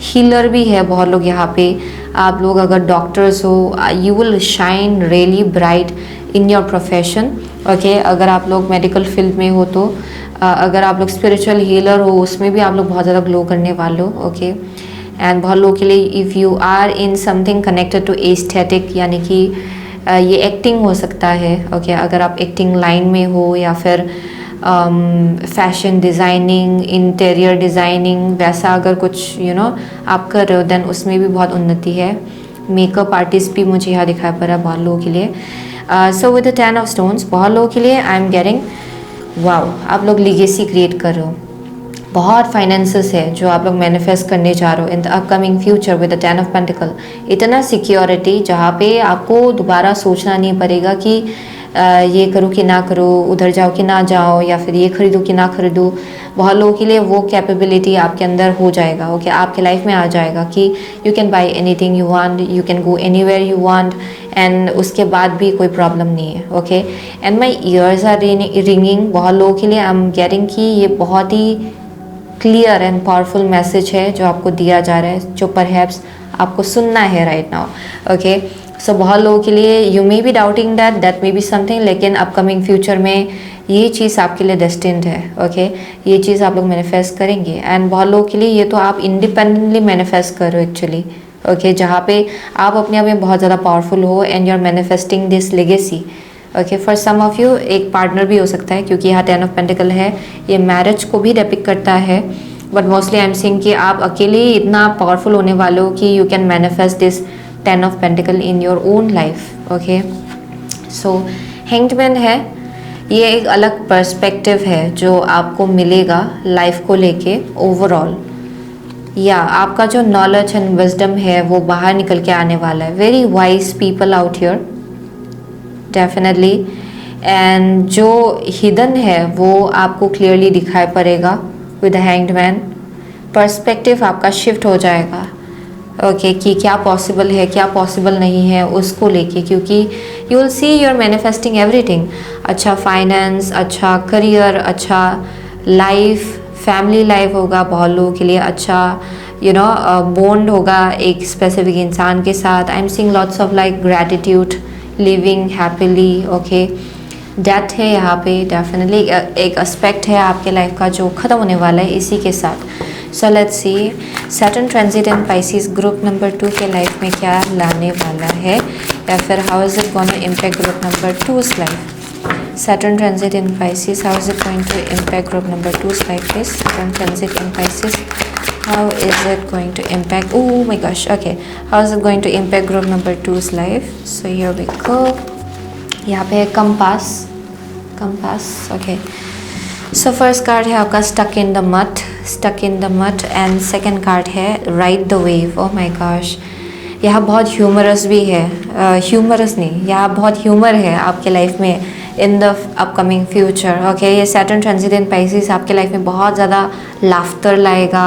हीलर भी है बहुत लोग यहाँ पे। आप लोग अगर डॉक्टर्स हो, you will shine really bright in your profession. Okay, अगर आप लोग मेडिकल फील्ड में हो तो अगर आप लोग स्पिरिचुअल हीलर हो उसमें भी आप लोग बहुत ज़्यादा ग्लो करने वाले हो। ओके, एंड बहुत लोगों के लिए if you are in something connected to aesthetic, यानी कि ये एक्टिंग हो सकता है। ओके, अगर आप एक्टिंग लाइन में हो या फिर फैशन डिज़ाइनिंग, इंटीरियर डिज़ाइनिंग, वैसा अगर कुछ आप कर रहे हो देन उसमें भी बहुत उन्नति है। मेकअप आर्टिस्ट भी मुझे यहाँ दिखाई पड़ रहा है बहुत लोगों के लिए। सो विद द 10 ऑफ स्टोन्स बहुत लोगों के लिए आई एम गेटिंग वाओ, आप लोग लीगेसी क्रिएट कर रहे हो। बहुत फाइनेंसेस है जो आप लोग मैनिफेस्ट करने जा रहे हो इन the upcoming future with the 10 of pentacle. इतना सिक्योरिटी जहाँ पे आपको दोबारा सोचना नहीं पड़ेगा कि ये करूँ कि ना करूँ, उधर जाओ कि ना जाओ, या फिर ये खरीदूँ कि ना खरीदूँ। बहुत लोगों के लिए वो कैपेबिलिटी आपके अंदर हो जाएगा। ओके, आपके लाइफ में आ जाएगा कि you can buy anything you want, you can go anywhere you want, and उसके बाद भी कोई प्रॉब्लम नहीं है। Okay, and my ears are ringing. बहुत लोगों के लिए आई एम गेटिंग कि ये बहुत ही क्लियर एंड पावरफुल मैसेज है जो आपको दिया जा रहा है, जो परहैप्स आपको सुनना है राइट नाउ। ओके, सो बहुत लोगों के लिए you may B doubting that may be something, लेकिन अपकमिंग फ्यूचर में ये चीज़ आपके लिए डेस्टिन्ड है। ओके, ये चीज़ आप लोग मैनिफेस्ट करेंगे। एंड बहुत लोगों के लिए ये तो आप इंडिपेंडेंटली मैनिफेस्ट कर रहे हो एक्चुअली। ओके, जहाँ पे आप अपने आप में बहुत ज़्यादा पावरफुल हो and you are manifesting this legacy. Okay, for some of you एक पार्टनर भी हो सकता है, क्योंकि यहाँ 10 ऑफ पेंटिकल है, ये मैरिज को भी डिपिक्ट करता है। But mostly I am saying कि आप अकेले इतना पावरफुल होने वाले हो कि you can manifest this 10 of pentacle in your own life. Okay, so hanged man है, ये एक अलग पर्सपेक्टिव है जो आपको मिलेगा लाइफ को लेके ओवरऑल, या आपका जो नॉलेज एंड विजडम है वो बाहर निकल के आने वाला है। Very wise people out here definitely, and जो हिडन है वो आपको क्लियरली दिखाई पड़ेगा with the hanged man. Perspective आपका शिफ्ट हो जाएगा। ओके, कि क्या पॉसिबल है क्या पॉसिबल नहीं है उसको लेके, क्योंकि you will see you are manifesting everything. अच्छा फाइनेंस, अच्छा करियर, अच्छा लाइफ, फैमिली लाइफ होगा बहुत लोगों के लिए, अच्छा बॉन्ड होगा एक स्पेसिफिक इंसान के साथ। आई am seeing lots of like gratitude, living happily. Okay, death है यहाँ पे डेफिनेटली, एक एस्पेक्ट है आपके लाइफ का जो ख़त्म होने वाला है इसी के साथ। सो let's see Saturn transit in Pisces group number 2 के लाइफ में क्या लाने वाला है, या फिर how is it going to impact group number 2's life. Saturn transit in Pisces, how is it going to impact group number 2's life, please? Saturn transit in Pisces, how is it going to impact, oh my gosh, okay, how is it going to impact group number 2's life? So here we go, यहाँ पे है compass, okay. So first card है आपका stuck in the mud, and second card है ride the wave. Oh my gosh, यहाँ बहुत humerus भी है, ह्यूमरस नहीं, यहाँ बहुत ह्यूमर है आपके लाइफ में इन द अपकमिंग फ्यूचर। ओके, ये सैटर्न ट्रांजिट इन पाइसेस आपके लाइफ में बहुत ज़्यादा लाफ्टर लाएगा,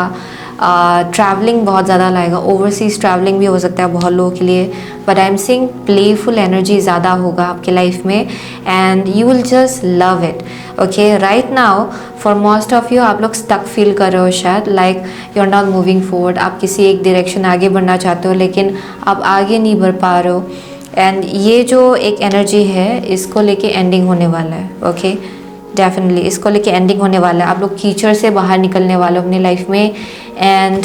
ट्रैवलिंग बहुत ज़्यादा लाएगा, ओवरसीज ट्रैवलिंग भी हो सकता है बहुत लोगों के लिए। But I am seeing playful energy ज़्यादा होगा आपके लाइफ में, and you will just love it. Okay, right now for most of you आप लोग स्टक फील कर रहे हो शायद, like you are not moving forward. आप किसी एक डायरेक्शन आगे बढ़ना चाहते हो लेकिन आप आगे नहीं बढ़ पा रहे हो, एंड ये जो एक एनर्जी है इसको लेके एंडिंग होने वाला है। ओके, डेफिनेटली इसको लेके एंडिंग होने वाला है। आप लोग कीचड़ से बाहर निकलने वाले हो अपनी लाइफ में, एंड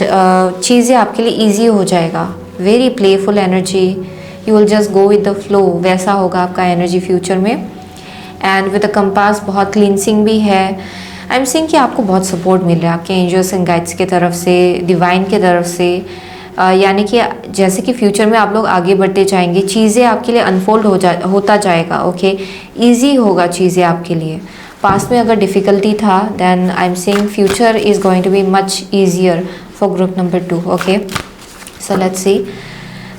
चीज़ें आपके लिए इजी हो जाएगा। Very playful energy, you will just go with the flow, वैसा होगा आपका एनर्जी फ्यूचर में। एंड विद द कंपास बहुत क्लींसिंग भी है। आई एम सीइंग कि आपको बहुत सपोर्ट मिल रहा है आपके एंजल्स एंड गाइड्स की तरफ से, डिवाइन की तरफ से, यानी कि जैसे कि फ्यूचर में आप लोग आगे बढ़ते जाएंगे, चीज़ें आपके लिए अनफोल्ड होता जाएगा। ओके, ईजी होगा चीज़ें आपके लिए। पास्ट में अगर डिफ़िकल्टी था then I am saying future is going to be much easier for group number 2। Okay, so let's see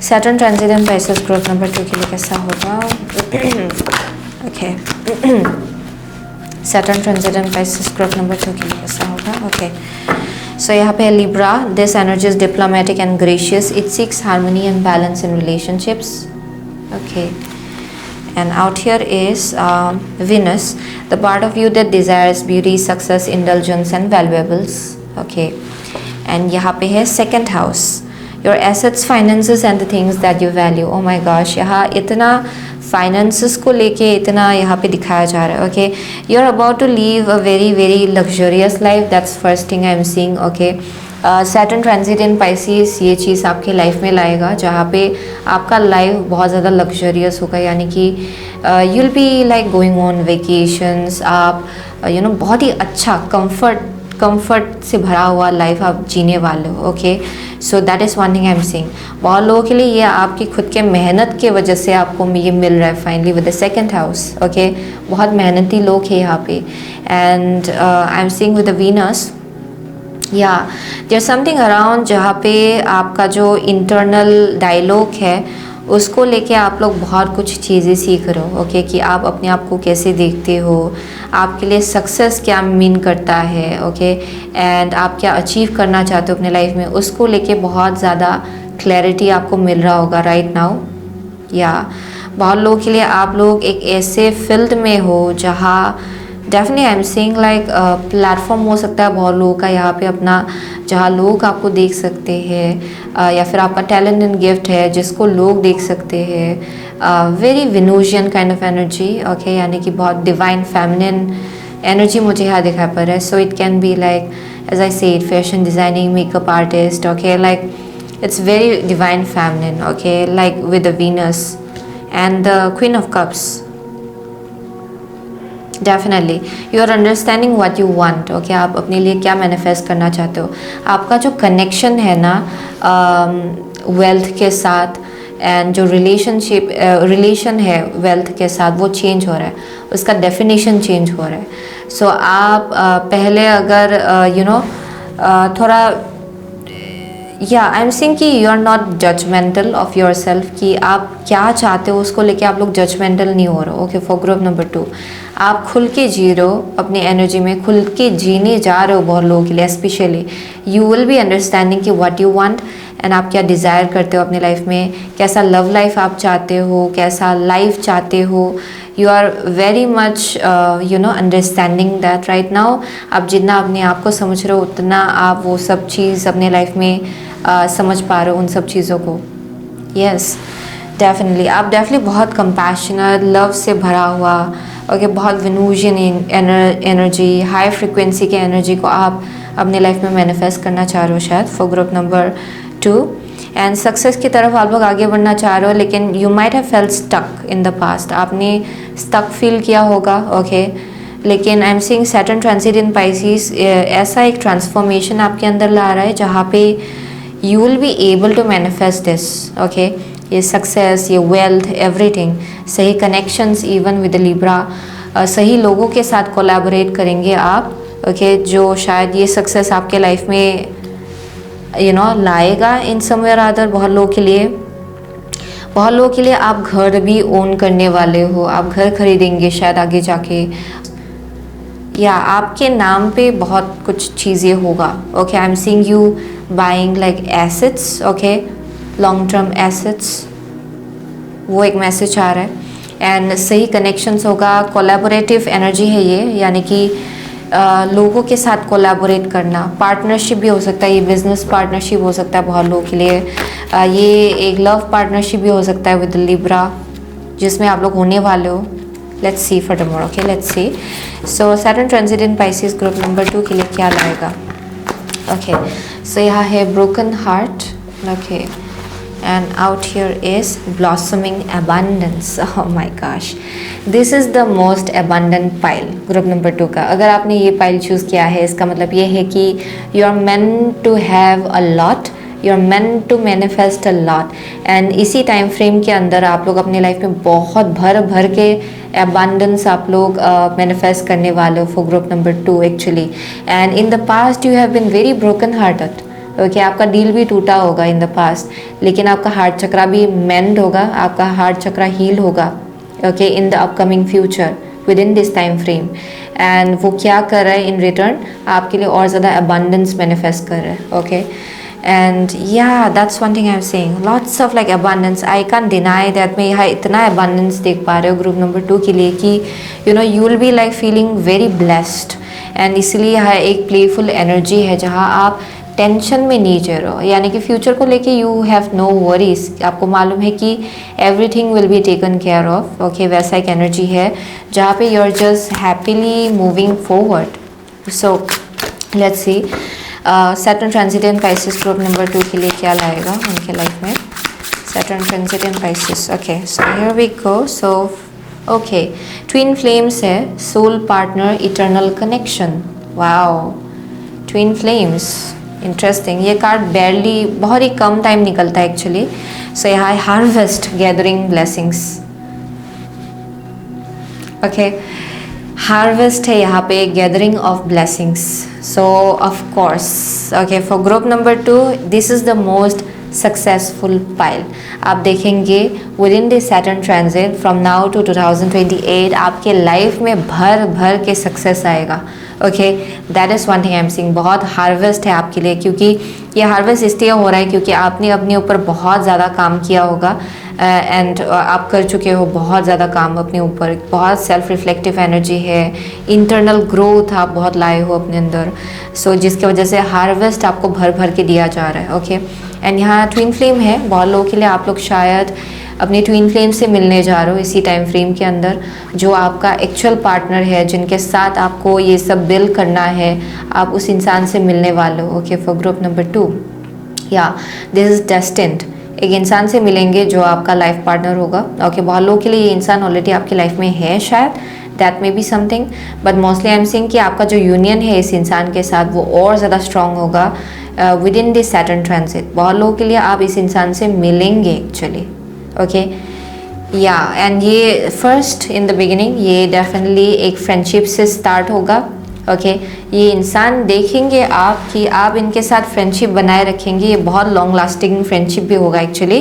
Saturn transit in Pisces group number 2 के लिए कैसा होगा। Okay, Saturn transit in Pisces group number 2 के लिए कैसा होगा। Okay, so यहाँ पे Libra, this energy is diplomatic and gracious, it seeks harmony and balance in relationships. Okay, and out here is Venus, the part of you that desires beauty, success, indulgence and valuables. Okay, and यहाँ पे है second house, your assets, finances and the things that you value. O my gosh, यहाँ इतना finances को लेके इतना यहाँ पे दिखाया जा रहा है। Okay, you are about to leave a very very luxurious life, that's first thing I am seeing. Okay, Saturn transit in Pisces ये चीज़ आपके लाइफ में लाएगा जहाँ पे आपका लाइफ बहुत ज़्यादा लग्जरियस होगा, यानी कि you will be like going on vacations, आप बहुत ही अच्छा कंफर्ट से भरा हुआ लाइफ आप जीने वाले हो। Okay, so that is one thing I am seeing. बहुत लोगों के लिए ये आपकी खुद के मेहनत के वजह से आपको ये मिल रहा है finally with the second house. Okay, बहुत मेहनती लोग हैं यहाँ पे। And I am seeing with the Venus, या देयर समथिंग अराउंड जहाँ पे आपका जो इंटरनल डायलॉग है उसको लेके आप लोग बहुत कुछ चीज़ें सीख रहे हो। ओके, कि आप अपने आप को कैसे देखते हो, आपके लिए सक्सेस क्या मीन करता है। ओके, एंड आप क्या अचीव करना चाहते हो अपने लाइफ में, उसको लेके बहुत ज़्यादा क्लैरिटी आपको मिल रहा होगा राइट नाउ। या बहुत लोगों के लिए आप लोग एक ऐसे फील्ड में हो जहाँ definitely I am seeing like platform हो सकता है बहुत लोगों का यहाँ पे अपना, जहाँ लोग आपको देख सकते हैं, या फिर आपका टैलेंट एंड गिफ्ट है जिसको लोग देख सकते हैं। Very Venusian kind of energy. Okay, यानी कि बहुत डिवाइन फेमिनिन एनर्जी मुझे यहाँ दिखाई पड़ रहा है। So it can be like as I said fashion designing, makeup artist. Okay, like it's very divine feminine, okay, like with the Venus and the Queen of Cups. Definitely you are understanding what you want. Okay, आप अपने लिए क्या manifest करना चाहते हो। आपका जो connection है ना वेल्थ के साथ, एंड जो रिलेशन है वेल्थ के साथ, वो चेंज हो रहा है, उसका डेफिनेशन चेंज हो रहा है। सो आप पहले अगर थोड़ा या आई एम सीइंग कि you are not judgemental of yourself, कि आप क्या चाहते हो उसको लेके आप लोग जजमेंटल नहीं हो रहे हो। ओके, फॉर ग्रुप नंबर 2 आप खुल के जी रहे हो, अपनी एनर्जी में खुल के जीने जा रहे हो। बहुत लोगों के लिए specially you will be understanding कि व्हाट यू वांट एंड आप क्या डिज़ायर करते हो अपनी लाइफ में, कैसा लव लाइफ आप चाहते हो, कैसा लाइफ चाहते हो। You are very much understanding that right now. आप जितना अपने आप को समझ रहे हो उतना आप वो सब चीज़ अपने लाइफ में समझ पा रहे हो उन सब चीज़ों को। यस, डेफिनेटली आप डेफिनेटली बहुत कंपैशनेट, लव से भरा हुआ, ओके, बहुत विनूशियन एनर्जी, हाई फ्रिक्वेंसी के एनर्जी को आप अपने लाइफ में मैनिफेस्ट करना चाह रहे हो शायद, for group number 2। And success की तरफ आप लोग आगे बढ़ना चाह रहे हो, लेकिन you might have felt stuck in the past, आपने स्टक फील किया होगा। ओके, लेकिन I am seeing Saturn transit in Pisces ऐसा एक ट्रांसफॉर्मेशन आपके अंदर ला रहा है जहाँ पे you will be able to manifest this, okay, ये सक्सेस, ये वेल्थ, एवरीथिंग, सही कनेक्शंस इवन विद लिब्रा, सही लोगों के साथ कोलैबोरेट करेंगे आप। ओके, जो शायद ये सक्सेस आपके लाइफ में लाएगा इन समवेयर अदर। बहुत लोगों के लिए आप घर भी ओन करने वाले हो, आप घर खरीदेंगे शायद आगे जाके, या आपके नाम पे बहुत कुछ चीज़ें होगा। Okay, I am seeing you buying like assets, okay, long term assets, वो एक मैसेज आ रहा है। एंड सही कनेक्शंस होगा, कोलैबोरेटिव एनर्जी है ये, यानी कि लोगों के साथ कोलैबोरेट करना, पार्टनरशिप भी हो सकता है, ये बिजनेस पार्टनरशिप हो सकता है बहुत लोगों के लिए, ये एक लव पार्टनरशिप भी हो सकता है विद लिब्रा जिसमें आप लोग होने वाले हो। Let's see furthermore. Okay, let's see. So Saturn transit in Pisces group number 2 के लिए क्या लाएगा। ओके, सो यहाँ है broken heart. Okay, and out here is blossoming abundance. Oh my gosh, this is the most abundant pile group number 2 का। अगर आपने ये पाइल चूज़ किया है, इसका मतलब ये है कि you are meant to have a lot, you are meant to manifest a lot. And इसी टाइम फ्रेम के अंदर आप लोग अपने लाइफ में बहुत भर के abundance आप लोग मैनिफेस्ट करने वाले हो for group number 2 actually. And in the past you have been very broken hearted. Okay, आपका डील भी टूटा होगा इन द पास्ट, लेकिन आपका हार्ट चक्रा भी मेंड होगा, आपका हार्ट चक्रा हील होगा। Okay, in the upcoming future with in this time frame. And वो क्या कर रहा है इन रिटर्न, आपके लिए और ज़्यादा abundance मैनिफेस्ट कर रहा है। Okay, and yeah, that's one thing I'm saying, lots of like abundance. I can't deny that मैं यहाँ इतना abundance देख पा रहे हो ग्रुप नंबर 2 के लिए कि you will be like feeling very blessed। and इसलिए यहाँ एक playful energy है जहाँ आप टेंशन में नहीं जी रहे हो, यानी कि फ्यूचर को लेके यू हैव नो वरीज, आपको मालूम है कि everything will be taken care of. Okay, वैसा एक एनर्जी है जहाँ पे you are just happily moving forward. So let's see Saturn transit in Pisces group number 2 के लिए क्या लाएगा उनके लाइफ में। Saturn transit in Pisces, okay, so here we go. So okay, twin flames है, soul partner, eternal connection. Wow, twin flames, interesting. ये card barely, बहुत ही कम टाइम निकलता है एक्चुअली। सो यहाँ harvest, gathering blessings. Okay, harvest है यहाँ पे, gathering of blessings. So of course, okay, for group number 2 this is the most successful pile. आप देखेंगे with in this Saturn transit from now to 2028 आपके life में भर भर के सक्सेस आएगा। Okay, that is one thing I am seeing. बहुत harvest है आपके लिए, क्योंकि ये हार्वेस्ट इसलिए हो रहा है क्योंकि आपने अपने ऊपर बहुत ज़्यादा काम किया होगा एंड आप कर चुके हो बहुत ज़्यादा काम अपने ऊपर। बहुत सेल्फ रिफ्लेक्टिव एनर्जी है, इंटरनल ग्रोथ आप बहुत लाए हो अपने अंदर। सो जिसकी वजह से हार्वेस्ट आपको भर भर के दिया जा रहा है। ओके, एंड यहाँ ट्विन फ्लेम है, बहुत लोगों के लिए आप लोग शायद अपनी ट्विन फ्लेम से मिलने जा रहे हो इसी टाइम फ्रेम के अंदर, जो आपका एक्चुअल पार्टनर है, जिनके साथ आपको ये सब बिल्ड करना है, आप उस इंसान से मिलने वाले हो। ओके, फॉर ग्रुप नंबर 2 या दिस इज डेस्टिन्ड, एक इंसान से मिलेंगे जो आपका लाइफ पार्टनर होगा। ओके, बहुत लोगों के लिए ये इंसान ऑलरेडी आपकी लाइफ में है शायद, that may be something, but mostly I am seeing कि आपका जो यूनियन है इस इंसान के साथ वो और ज़्यादा स्ट्रॉन्ग होगा with in this Saturn transit. बहुत लोगों के लिए आप इस इंसान से मिलेंगे एक्चुअली। ओके, या एंड ये फर्स्ट इन द बिगिनिंग ये डेफिनेटली एक फ्रेंडशिप से स्टार्ट होगा। ओके, ये इंसान देखेंगे आप कि आप इनके साथ फ्रेंडशिप बनाए रखेंगे, ये बहुत लॉन्ग लास्टिंग फ्रेंडशिप भी होगा एक्चुअली।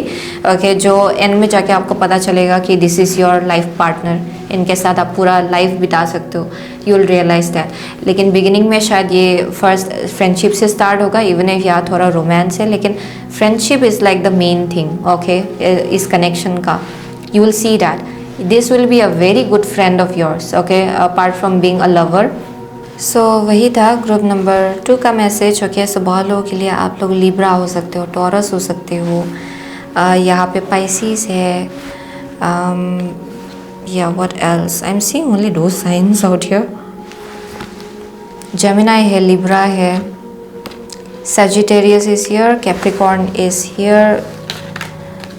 ओके, जो एंड में जाके आपको पता चलेगा कि this is your life partner, इनके साथ आप पूरा लाइफ बिता सकते हो, यू विल रियलाइज दैट। लेकिन बिगिनिंग में शायद ये फर्स्ट फ्रेंडशिप से स्टार्ट होगा, इवन इफ यहाँ थोड़ा रोमांस है, लेकिन friendship is like the main thing. Okay, इस कनेक्शन का you will see that this will be a very good friend of yours, okay, apart from being a lover. So वही था group number 2 का message. Okay, so बहुत लोगों के लिए आप लोग लिब्रा हो सकते हो, टॉरस हो सकते हो, यहाँ पे पाइसिस है, या what else, I am seeing only दो साइंस आउट हियर। जेमिनाई है, लिब्रा है, Sagittarius is here, Capricorn is here,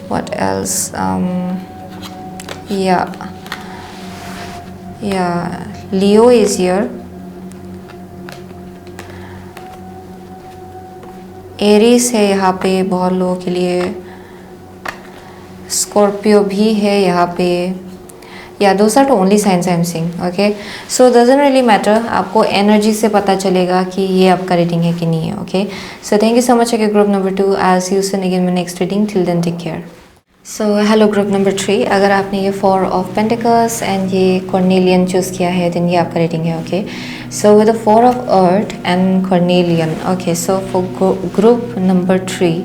what else, Leo is here, Aries है यहाँ पे बहुत लोगों के लिए, स्कॉर्पियो भी है यहाँ पे, या those are two only signs I am seeing. Okay, so doesn't really matter, आपको एनर्जी से पता चलेगा कि ये आपका रीडिंग है कि नहीं है। Okay, so thank you so much again group number 2, I will see you soon again my next reading, till then take care. So hello group number 3, अगर आपने ये 4 ऑफ पेंटिकल्स एंड ये कॉर्नेलियन चूज़ किया है देन ये आपका rating है। Okay, so with the 4 of earth and कॉर्नेलियन। Okay, so for group number 3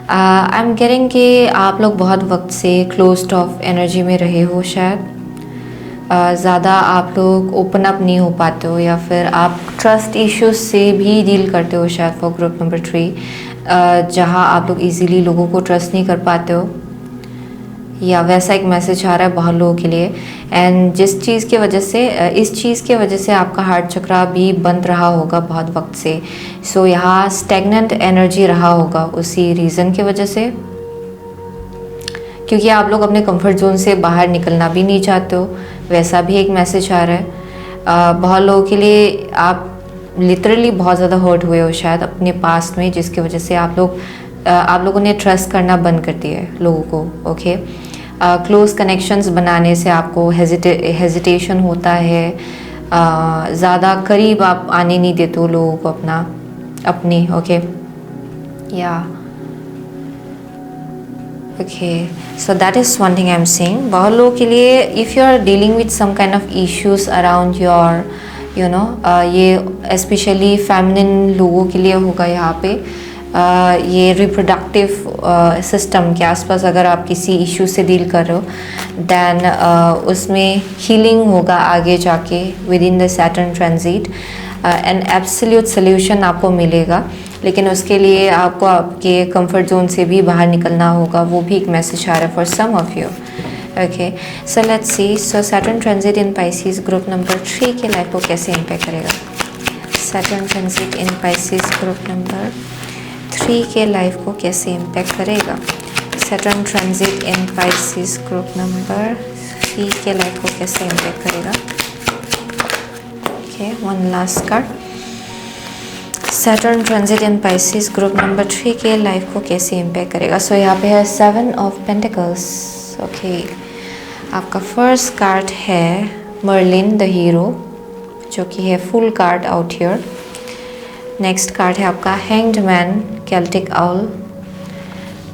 I am getting कि आप लोग बहुत वक्त से क्लोज्ड ऑफ एनर्जी में रहे हो शायद, ज़्यादा आप लोग ओपन अप नहीं हो पाते हो, या फिर आप ट्रस्ट इश्यूज से भी डील करते हो शायद फॉर ग्रुप नंबर 3, जहाँ आप लोग इजीली लोगों को ट्रस्ट नहीं कर पाते हो, या वैसा एक मैसेज आ रहा है बहुत लोगों के लिए। एंड जिस चीज़ की वजह से इस चीज़ की वजह से आपका हार्ट चक्रा भी बंद रहा होगा बहुत वक्त से। सो यहाँ स्टैग्नेंट एनर्जी रहा होगा उसी रीज़न की वजह से, क्योंकि आप लोग अपने कंफर्ट जोन से बाहर निकलना भी नहीं चाहते हो, वैसा भी एक मैसेज आ रहा है। बहुत लोगों के लिए आप लिटरली बहुत ज़्यादा हर्ट हुए हो शायद अपने पास्ट में, जिसकी वजह से आप लोगों ने ट्रस्ट करना बंद कर दिया है लोगों को। ओके, क्लोज कनेक्शंस बनाने से आपको हेजिटेशन होता है, ज़्यादा करीब आप आने नहीं देते हो लोगों को अपनी। ओके, या okay, so that is one thing I am saying. बहुत लोगों के लिए if you are dealing with some kind of issues around your you know, ये स्पेशली फेमिनिन लोगों के लिए होगा यहाँ पे। ये रिप्रोडक्टिव सिस्टम के आसपास अगर आप किसी इश्यू से डील कर रहे हो देन उसमें हीलिंग होगा आगे जाके with in the Saturn transit. An absolute solution आपको मिलेगा, लेकिन उसके लिए आपको आपके कंफर्ट जोन से भी बाहर निकलना होगा। वो भी एक मैसेज आ रहा है for some of you. Okay, so let's see. So Saturn transit in Pisces group number 3 के लाइफ को कैसे इम्पैक्ट करेगा। Saturn transit in Pisces group number 3 के लाइफ को कैसे इम्पैक्ट करेगा। Saturn transit in Pisces group number 3 के life को कैसे इम्पैक्ट करेगा। Okay, one last card. Saturn transit in Pisces group number 3 के लाइफ को कैसे इम्पैक्ट करेगा। सो यहाँ पे है 7 ऑफ पेंटिकल्स। ओके, आपका फर्स्ट कार्ड है मर्लिन द हीरो, जो कि है full card out here. Next card है आपका hanged man Celtic owl.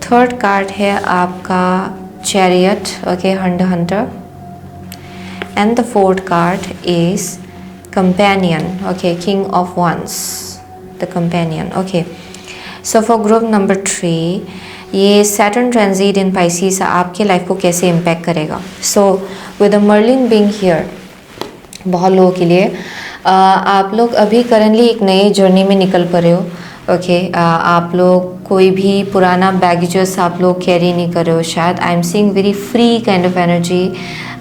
Third card है आपका chariot, okay, Hunter. And the fourth card is companion, okay, king of wands, the companion. Okay, so for group number 3, ये Saturn transit in Pisces आपके life को कैसे impact करेगा। So with the Merlin being here, बहुत लोगों के लिए आप लोग अभी करंटली एक नई जर्नी में निकल पड़े हो। ओके, आप लोग कोई भी पुराना बैगेजेस आप लोग कैरी नहीं कर रहे हो शायद। आई am seeing very free kind of energy.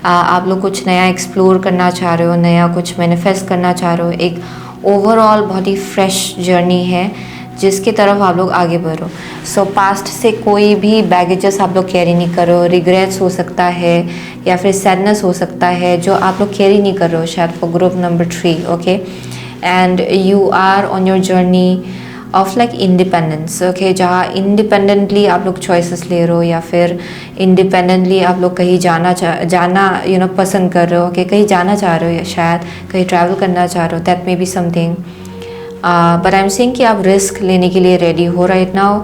आप लोग कुछ नया एक्सप्लोर करना चाह रहे हो, नया कुछ मैनिफेस्ट करना चाह रहे हो। एक ओवरऑल बहुत ही फ्रेश जर्नी है जिसकी तरफ आप लोग आगे बढ़ो। सो पास्ट से कोई भी बैगेजेस आप लोग कैरी नहीं कर रहे हो। रिग्रेट्स हो सकता है या फिर सैडनेस हो सकता है जो आप लोग कैरी नहीं कर रहे हो शायद for group number 3। Okay, and you are on your journey of like independence. Okay, जहाँ इंडिपेंडेंटली आप लोग चॉइसेस ले रहे हो या फिर इंडिपेंडेंटली आप लोग कहीं जाना पसंद कर रहे हो। कि कहीं जाना चाह रहे हो या शायद कहीं ट्रैवल करना चाह रहे हो। That may be something, but I am saying कि आप रिस्क लेने के लिए रेडी हो राइट नाउ।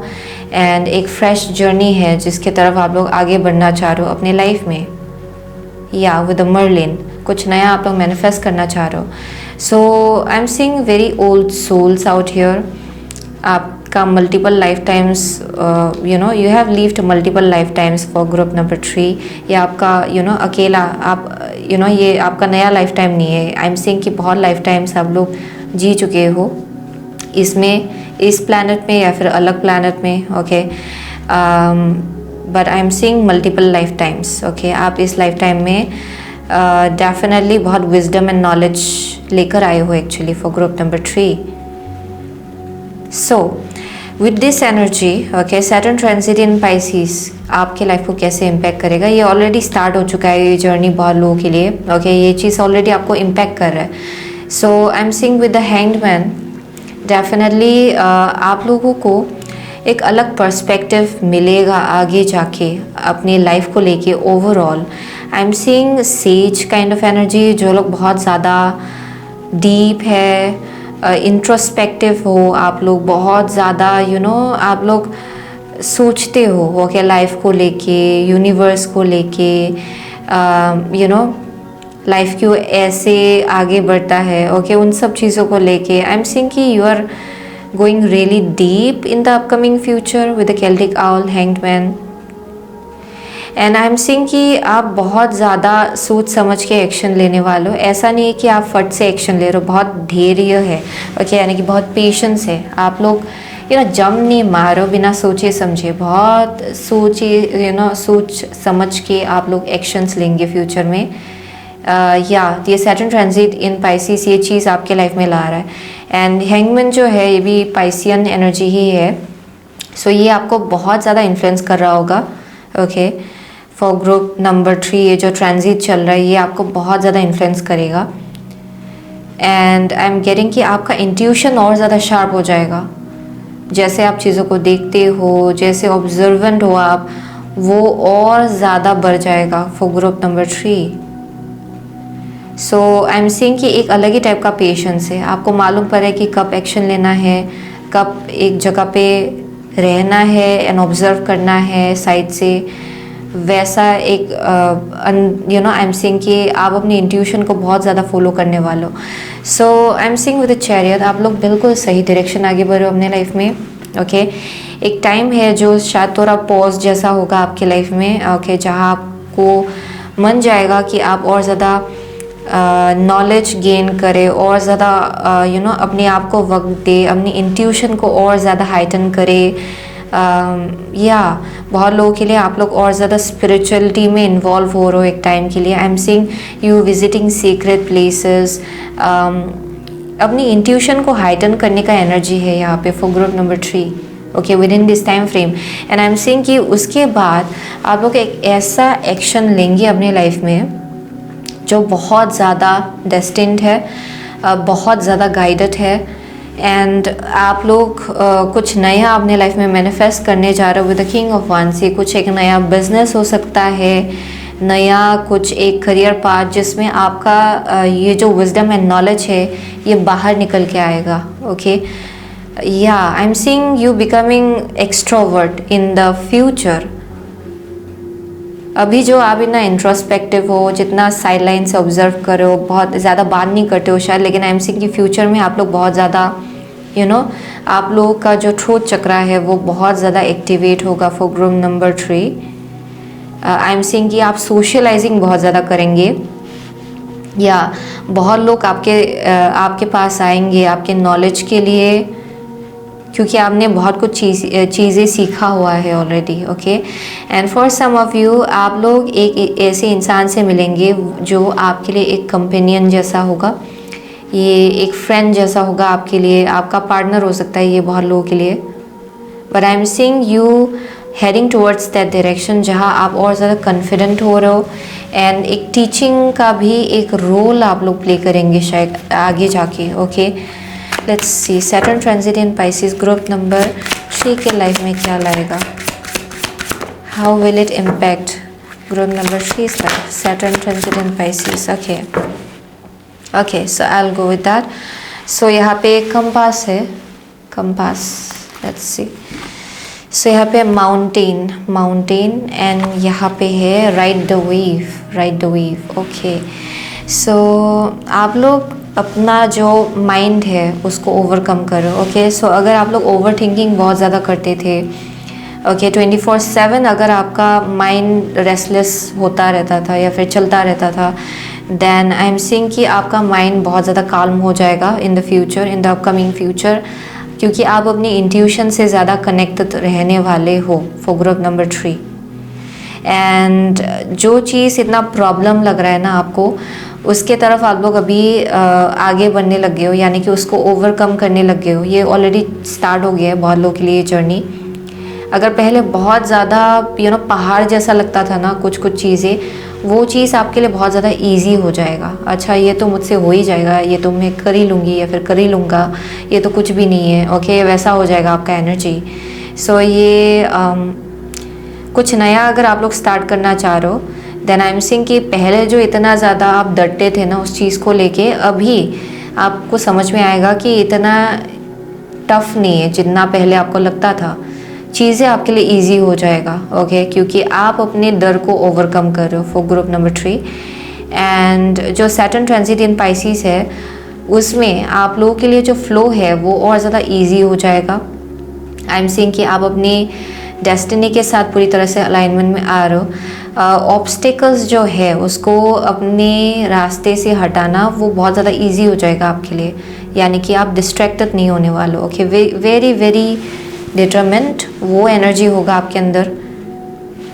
एंड एक फ्रेश जर्नी है जिसके तरफ आप लोग आगे बढ़ना चाह रहे हो अपने लाइफ में। या विद द मर्लिन कुछ नया आप लोग मैनिफेस्ट करना चाह रहे हो। So I am seeing very old souls out here. आपका multiple lifetimes, you have lived multiple lifetimes for group number 3। Yeah आपका अकेला आप ये आपका नया लाइफ टाइम नहीं है। आई एम सेइंग कि बहुत लाइफ टाइम्स आप लोग जी चुके हो इसमें, इस प्लैनेट में या फिर अलग प्लैनेट में। Okay, but I am seeing multiple life times. Okay, आप इस लाइफ टाइम में डेफिनेटली बहुत विजडम एंड नॉलेज लेकर आए हो actually for group number 3। So with this energy, okay, Saturn transit in Pisces आपके लाइफ को कैसे इम्पैक्ट करेगा। ये ऑलरेडी स्टार्ट हो चुका है ये जर्नी बहुत लोगों के लिए। ओके, ये चीज़ ऑलरेडी आपको इम्पैक्ट कर रहा है। So I am seeing with the hanged man, definitely आप लोगों को एक अलग पर्सपेक्टिव मिलेगा आगे जाके अपनी लाइफ को लेके overall. I am seeing says kind of energy, जो लोग बहुत ज़्यादा डीप है, इंट्रोस्पेक्टिव हो, आप लोग बहुत ज़्यादा आप लोग सोचते हो ओके लाइफ को लेके, यूनिवर्स को लेके, लाइफ क्यों ऐसे आगे बढ़ता है। ओके, उन सब चीज़ों को लेके आई एम सीइंग कि you are going really deep in the upcoming future with the Celtic owl, hanged man. And I am seeing कि आप बहुत ज़्यादा सोच समझ के एक्शन लेने वाले हो। ऐसा नहीं है कि आप फट से एक्शन ले रहे हो, बहुत धैर्य है। ओके, यानी कि बहुत पेशेंस है। आप लोग जम नहीं मारो बिना सोचे समझे, बहुत सोच समझ के आप लोग एक्शंस लेंगे फ्यूचर में। ये सैटर्न ट्रांजिट इन पाइसिस ये चीज़ आपके लाइफ में ला रहा है। एंड हैंगमैन जो है ये भी पाइसियन एनर्जी ही है। सो ये आपको बहुत ज़्यादा इन्फ्लुएंस कर रहा होगा। ओके, फॉर ग्रुप नंबर 3 ये जो ट्रांजिट चल रहा है ये आपको बहुत ज़्यादा इन्फ्लुएंस करेगा। एंड आई एम गेटिंग कि आपका इंट्यूशन और ज़्यादा शार्प हो जाएगा। जैसे आप चीज़ों को देखते हो, जैसे ऑब्जर्वेंट हो आप, वो और ज़्यादा बढ़ जाएगा for group number 3। So I am seeing कि एक अलग ही टाइप का पेशेंस है। आपको मालूम पड़े कि कब एक्शन लेना है, कब एक जगह पे रहना है एंड ऑब्जर्व करना है साइड से। वैसा एक आई एम सीइंग कि आप अपनी इंट्यूशन को बहुत ज़्यादा फॉलो करने वाले हो। So I am seeing with the chariot आप लोग बिल्कुल सही डायरेक्शन आगे बढ़ रहे हो अपने लाइफ में। ओके, एक टाइम है जो शायद थोड़ा पॉज जैसा होगा आपके लाइफ में। ओके, जहाँ आपको मन जाएगा कि आप और ज़्यादा नॉलेज गेन करे और ज़्यादा अपने आप को वक्त दे, अपनी इंट्यूशन को और ज़्यादा हाइटन करे। या बहुत लोगों के लिए आप लोग और ज़्यादा स्पिरिचुअलिटी में इन्वॉल्व हो रहे हो एक टाइम के लिए। आई am seeing you visiting secret places. अपनी इंट्यूशन को हाइटन करने का एनर्जी है यहाँ पे for group number 3, okay, with in this time frame. And I am seeing कि उसके बाद आप लोग एक ऐसा एक्शन लेंगे अपने लाइफ में जो बहुत ज़्यादा डेस्टिन्ड है, बहुत ज़्यादा गाइडेड है। एंड आप लोग कुछ नया अपने लाइफ में मैनिफेस्ट करने जा रहे हो with the king of wands. ये कुछ एक नया बिजनेस हो सकता है, नया कुछ एक करियर पाथ जिसमें आपका ये जो विजडम एंड नॉलेज है ये बाहर निकल के आएगा। ओके, या I am seeing you becoming extrovert in the future. अभी जो आप इतना इंट्रोस्पेक्टिव हो, जितना साइड लाइन से ऑब्जर्व करो, बहुत ज़्यादा बात नहीं करते हो शायद, लेकिन आई एम सीइंग कि फ्यूचर में आप लोग बहुत ज़्यादा आप लोगों का जो थ्रोट चक्रा है वो बहुत ज़्यादा एक्टिवेट होगा for group number 3। I am seeing कि आप सोशलाइजिंग बहुत ज़्यादा करेंगे, या बहुत लोग आपके पास आएंगे आपके नॉलेज के लिए, क्योंकि आपने बहुत कुछ चीज़ें सीखा हुआ है already. Okay, and for some of you आप लोग एक ऐसे इंसान से मिलेंगे जो आपके लिए एक कंपेनियन जैसा होगा, ये एक फ्रेंड जैसा होगा आपके लिए, आपका पार्टनर हो सकता है ये बहुत लोगों के लिए। But I am seeing you heading towards that direction जहाँ आप और ज़्यादा कॉन्फिडेंट हो रहे हो। एंड एक टीचिंग का भी एक रोल आप लोग प्ले करेंगे शायद आगे जाके। Okay, let's see Saturn transit in Pisces group number 3 के लाइफ में क्या लाएगा। How will it impact group number 3 life, Saturn transit in Pisces. Okay, so I will go with that. So यहाँ पे कंपास है, कंपास, लेट्स सी। सो यहाँ पे mountain and यहाँ पे है राइड द वेव। ओके, सो आप लोग अपना जो माइंड है उसको ओवरकम करो। ओके, सो अगर आप लोग ओवर थिंकिंग बहुत ज़्यादा करते थे, ओके, 24/7 अगर आपका माइंड रेस्टलेस होता रहता था या फिर चलता रहता था, देन आई एम सीइंग कि आपका माइंड बहुत ज़्यादा काल्म हो जाएगा इन the future, in the upcoming future, क्योंकि आप अपनी इंट्यूशन से ज़्यादा कनेक्टेड रहने वाले हो फॉर ग्रुप नंबर 3। एंड जो चीज़ इतना प्रॉब्लम लग रहा है ना आपको, उसके तरफ आप लोग अभी आगे बढ़ने लग गए हो, यानी कि उसको ओवरकम करने लग गए हो। ये ऑलरेडी स्टार्ट हो गया है बहुत लोगों के लिए जर्नी। अगर पहले बहुत ज़्यादा पहाड़ जैसा लगता था ना कुछ चीज़ें, वो चीज़ आपके लिए बहुत ज़्यादा इजी हो जाएगा। अच्छा, ये तो मुझसे हो ही जाएगा, ये तो मैं कर ही लूँगी या फिर कर ही लूँगा, ये तो कुछ भी नहीं है। ओके, वैसा हो जाएगा आपका एनर्जी। सो ये कुछ नया अगर आप लोग स्टार्ट करना चाह रहे हो, देन आई एम सीइंग कि पहले जो इतना ज़्यादा आप डरते थे ना उस चीज़ को लेके, अभी आपको समझ में आएगा कि इतना टफ नहीं है जितना पहले आपको लगता था। चीज़ें आपके लिए इजी हो जाएगा। ओके, क्योंकि आप अपने डर को ओवरकम कर रहे हो फॉर ग्रुप नंबर 3। एंड जो सैटर्न ट्रांजिट इन पाइसेस है उसमें आप लोगों के लिए जो फ्लो है वो और ज़्यादा इजी हो जाएगा। आई एम सीइंग कि आप अपनी डेस्टिनी के साथ पूरी तरह से अलाइनमेंट में आ रहे हो। ऑब्स्टिकल्स जो है उसको अपने रास्ते से हटाना वो बहुत ज़्यादा इजी हो जाएगा आपके लिए, यानी कि आप डिस्ट्रैक्टेड नहीं होने वाले हो। ओके, वेरी वेरी डिटरमेंट वो एनर्जी होगा आपके अंदर।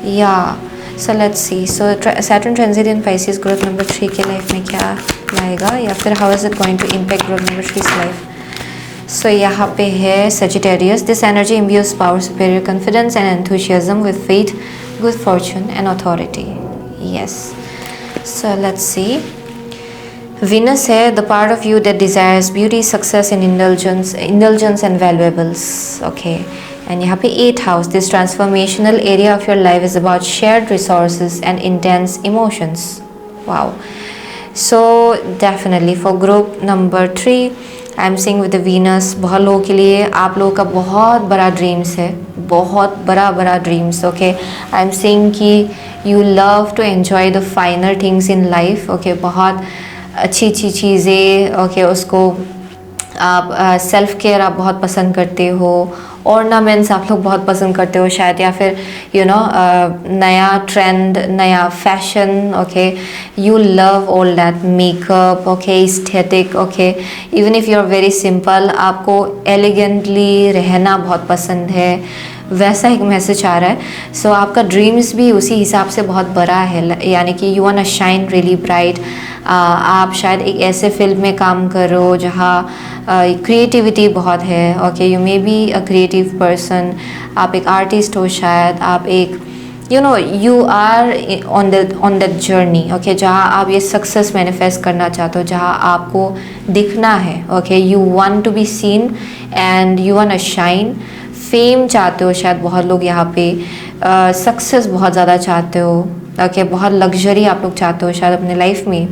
Yeah so let's see, so Saturn transit in Pisces group number 3 के लाइफ में क्या लाएगा, या फिर how is it going to impact group number 3 life. So यहाँ पे है Sagittarius, this energy imbues power, superior confidence and enthusiasm with faith, good fortune and authority. Yes, so let's see, Venus है, the part of you that desires beauty, success and indulgence and valuables. Okay, and यहाँ पे 8th house, this transformational area of your life is about shared resources and intense emotions. Wow. So definitely for group number 3, I'm seeing with the Venus, बहुत लोगों के लिए आप लोगों का बहुत बड़ा ड्रीम्स है, बहुत बड़ा ड्रीम्स। ओके, I'm seeing कि you love to enjoy the finer things in life. Okay, बहुत अच्छी चीज़ें। ओके, उसको आप सेल्फ केयर आप बहुत पसंद करते हो, ऑर्नामेंट्स आप लोग बहुत पसंद करते हो शायद, या फिर नया ट्रेंड, नया fashion, okay, you love all that makeup, okay, aesthetic, okay, even if you are very simple, आपको एलिगेंटली रहना बहुत पसंद है, वैसा एक मैसेज आ रहा है। सो आपका ड्रीम्स भी उसी हिसाब से बहुत बड़ा है, यानी कि you want to shine really bright. आप शायद एक ऐसे फील्ड में काम कर रहे हो जहाँ क्रिएटिविटी बहुत है, okay, you may be a creative person, आप एक आर्टिस्ट हो शायद, आप एक you are on that journey, okay, जहाँ आप ये सक्सेस मैनिफेस्ट करना चाहते हो, जहाँ आपको दिखना है, okay, you want to be seen and you want to shine. Fame चाहते हो शायद बहुत लोग यहाँ पे, सक्सेस बहुत ज़्यादा चाहते हो, ओके, बहुत लग्जरी आप लोग चाहते हो शायद अपने लाइफ में,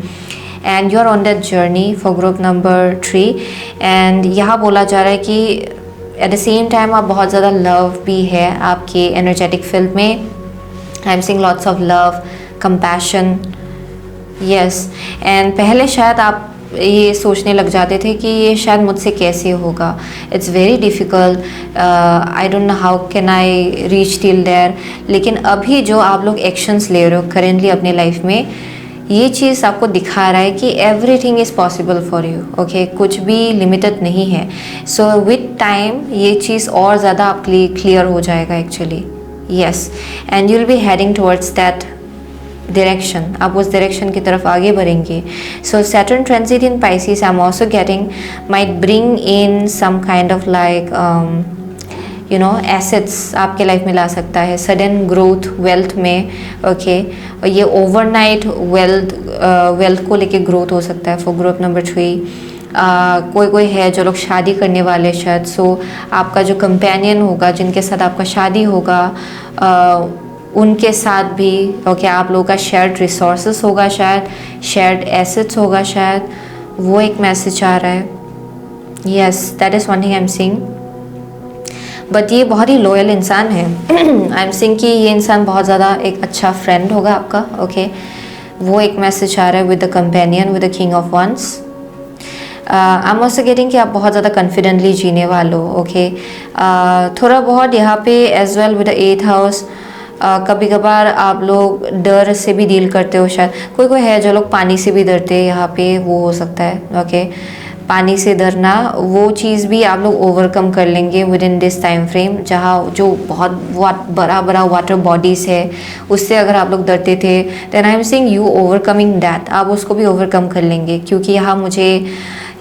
and you are on that journey for group number 3। And यहाँ बोला जा रहा है कि एट द सेम टाइम आप बहुत ज़्यादा लव भी है आपके एनर्जेटिक फील्ड में। आई am seeing lots of love, compassion, yes. And पहले शायद आप ये सोचने लग जाते थे कि ये शायद मुझसे कैसे होगा, it's very difficult, I don't know how can I reach till there. लेकिन अभी जो आप लोग एक्शंस ले रहे हो करेंटली अपने लाइफ में, ये चीज़ आपको दिखा रहा है कि everything is possible for you, okay, कुछ भी लिमिटेड नहीं है। सो विद टाइम ये चीज़ और ज़्यादा आपके लिए क्लियर हो जाएगा actually, yes, and you will be heading towards that direction, आप उस डायरेक्शन की तरफ आगे बढ़ेंगे। So Saturn transit in Pisces I am also getting might bring in some kind of like assets आपके लाइफ में ला सकता है, सडन ग्रोथ वेल्थ में, ओके, और ये ओवरनाइट वेल्थ को लेके ग्रोथ हो सकता है फॉर ग्रुप नंबर 3। कोई है जो लोग शादी करने वाले शायद, सो आपका जो कंपेनियन होगा, जिनके साथ आपका शादी होगा, उनके साथ भी, ओके, आप लोगों का शेयर्ड रिसोर्सेस होगा शायद, शेयर्ड एसेट्स होगा शायद, वो एक मैसेज आ रहा है, yes, that is one thing I am seeing. But ये बहुत ही लॉयल इंसान है। आई एम सीइंग कि ये इंसान बहुत ज़्यादा एक अच्छा फ्रेंड होगा आपका, ओके, वो एक मैसेज आ रहा है with the companion, with the king of wands. I am also getting कि आप बहुत ज़्यादा कॉन्फिडेंटली जीने वाले हो, ओके, थोड़ा बहुत यहाँ पे as well with the 8th house. कभी कभार आप लोग डर से भी डील करते हो शायद, कोई है जो लोग पानी से भी डरते हैं यहाँ पे, वो हो सकता है, ओके, पानी से डरना, वो चीज़ भी आप लोग ओवरकम कर लेंगे with in this time frame, जहाँ जो बहुत बड़ा वाटर बॉडीज़ है उससे अगर आप लोग डरते थे, then I am saying you overcoming that, आप उसको भी ओवरकम कर लेंगे। क्योंकि यहाँ मुझे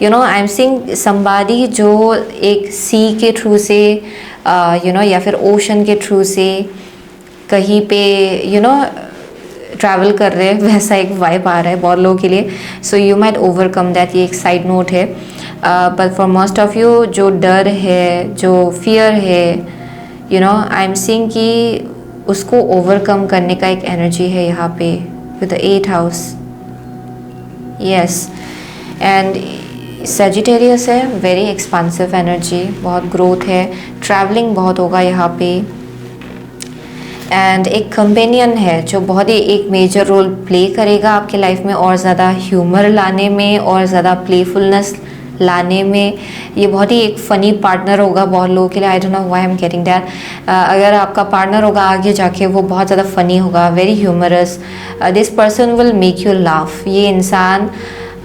आई एम सेइंग समबॉडी जो एक सी के थ्रू से या फिर ओशन के थ्रू से कहीं पे ट्रैवल कर रहे हैं, वैसा एक वाइब आ रहा है बहुत लोगों के लिए। So you might overcome that, ये एक साइड नोट है। But for most of you जो डर है, जो फियर है, आई एम सीइंग कि उसको ओवरकम करने का एक एनर्जी है यहाँ पे with the 8th house, yes. And Sagittarius है, वेरी एक्सपांसिव एनर्जी, बहुत ग्रोथ है, ट्रैवलिंग बहुत होगा यहाँ पे। एंड एक कंपेनियन है जो बहुत ही एक मेजर रोल प्ले करेगा आपके लाइफ में, और ज़्यादा ह्यूमर लाने में और ज़्यादा प्लेफुलनेस लाने में। ये बहुत ही एक फ़नी पार्टनर होगा बहुत लोगों के लिए, आई don't know why I am getting that. अगर आपका पार्टनर होगा आगे जाके, वो बहुत ज़्यादा फ़नी होगा, very humorous, this person will make you laugh, ये इंसान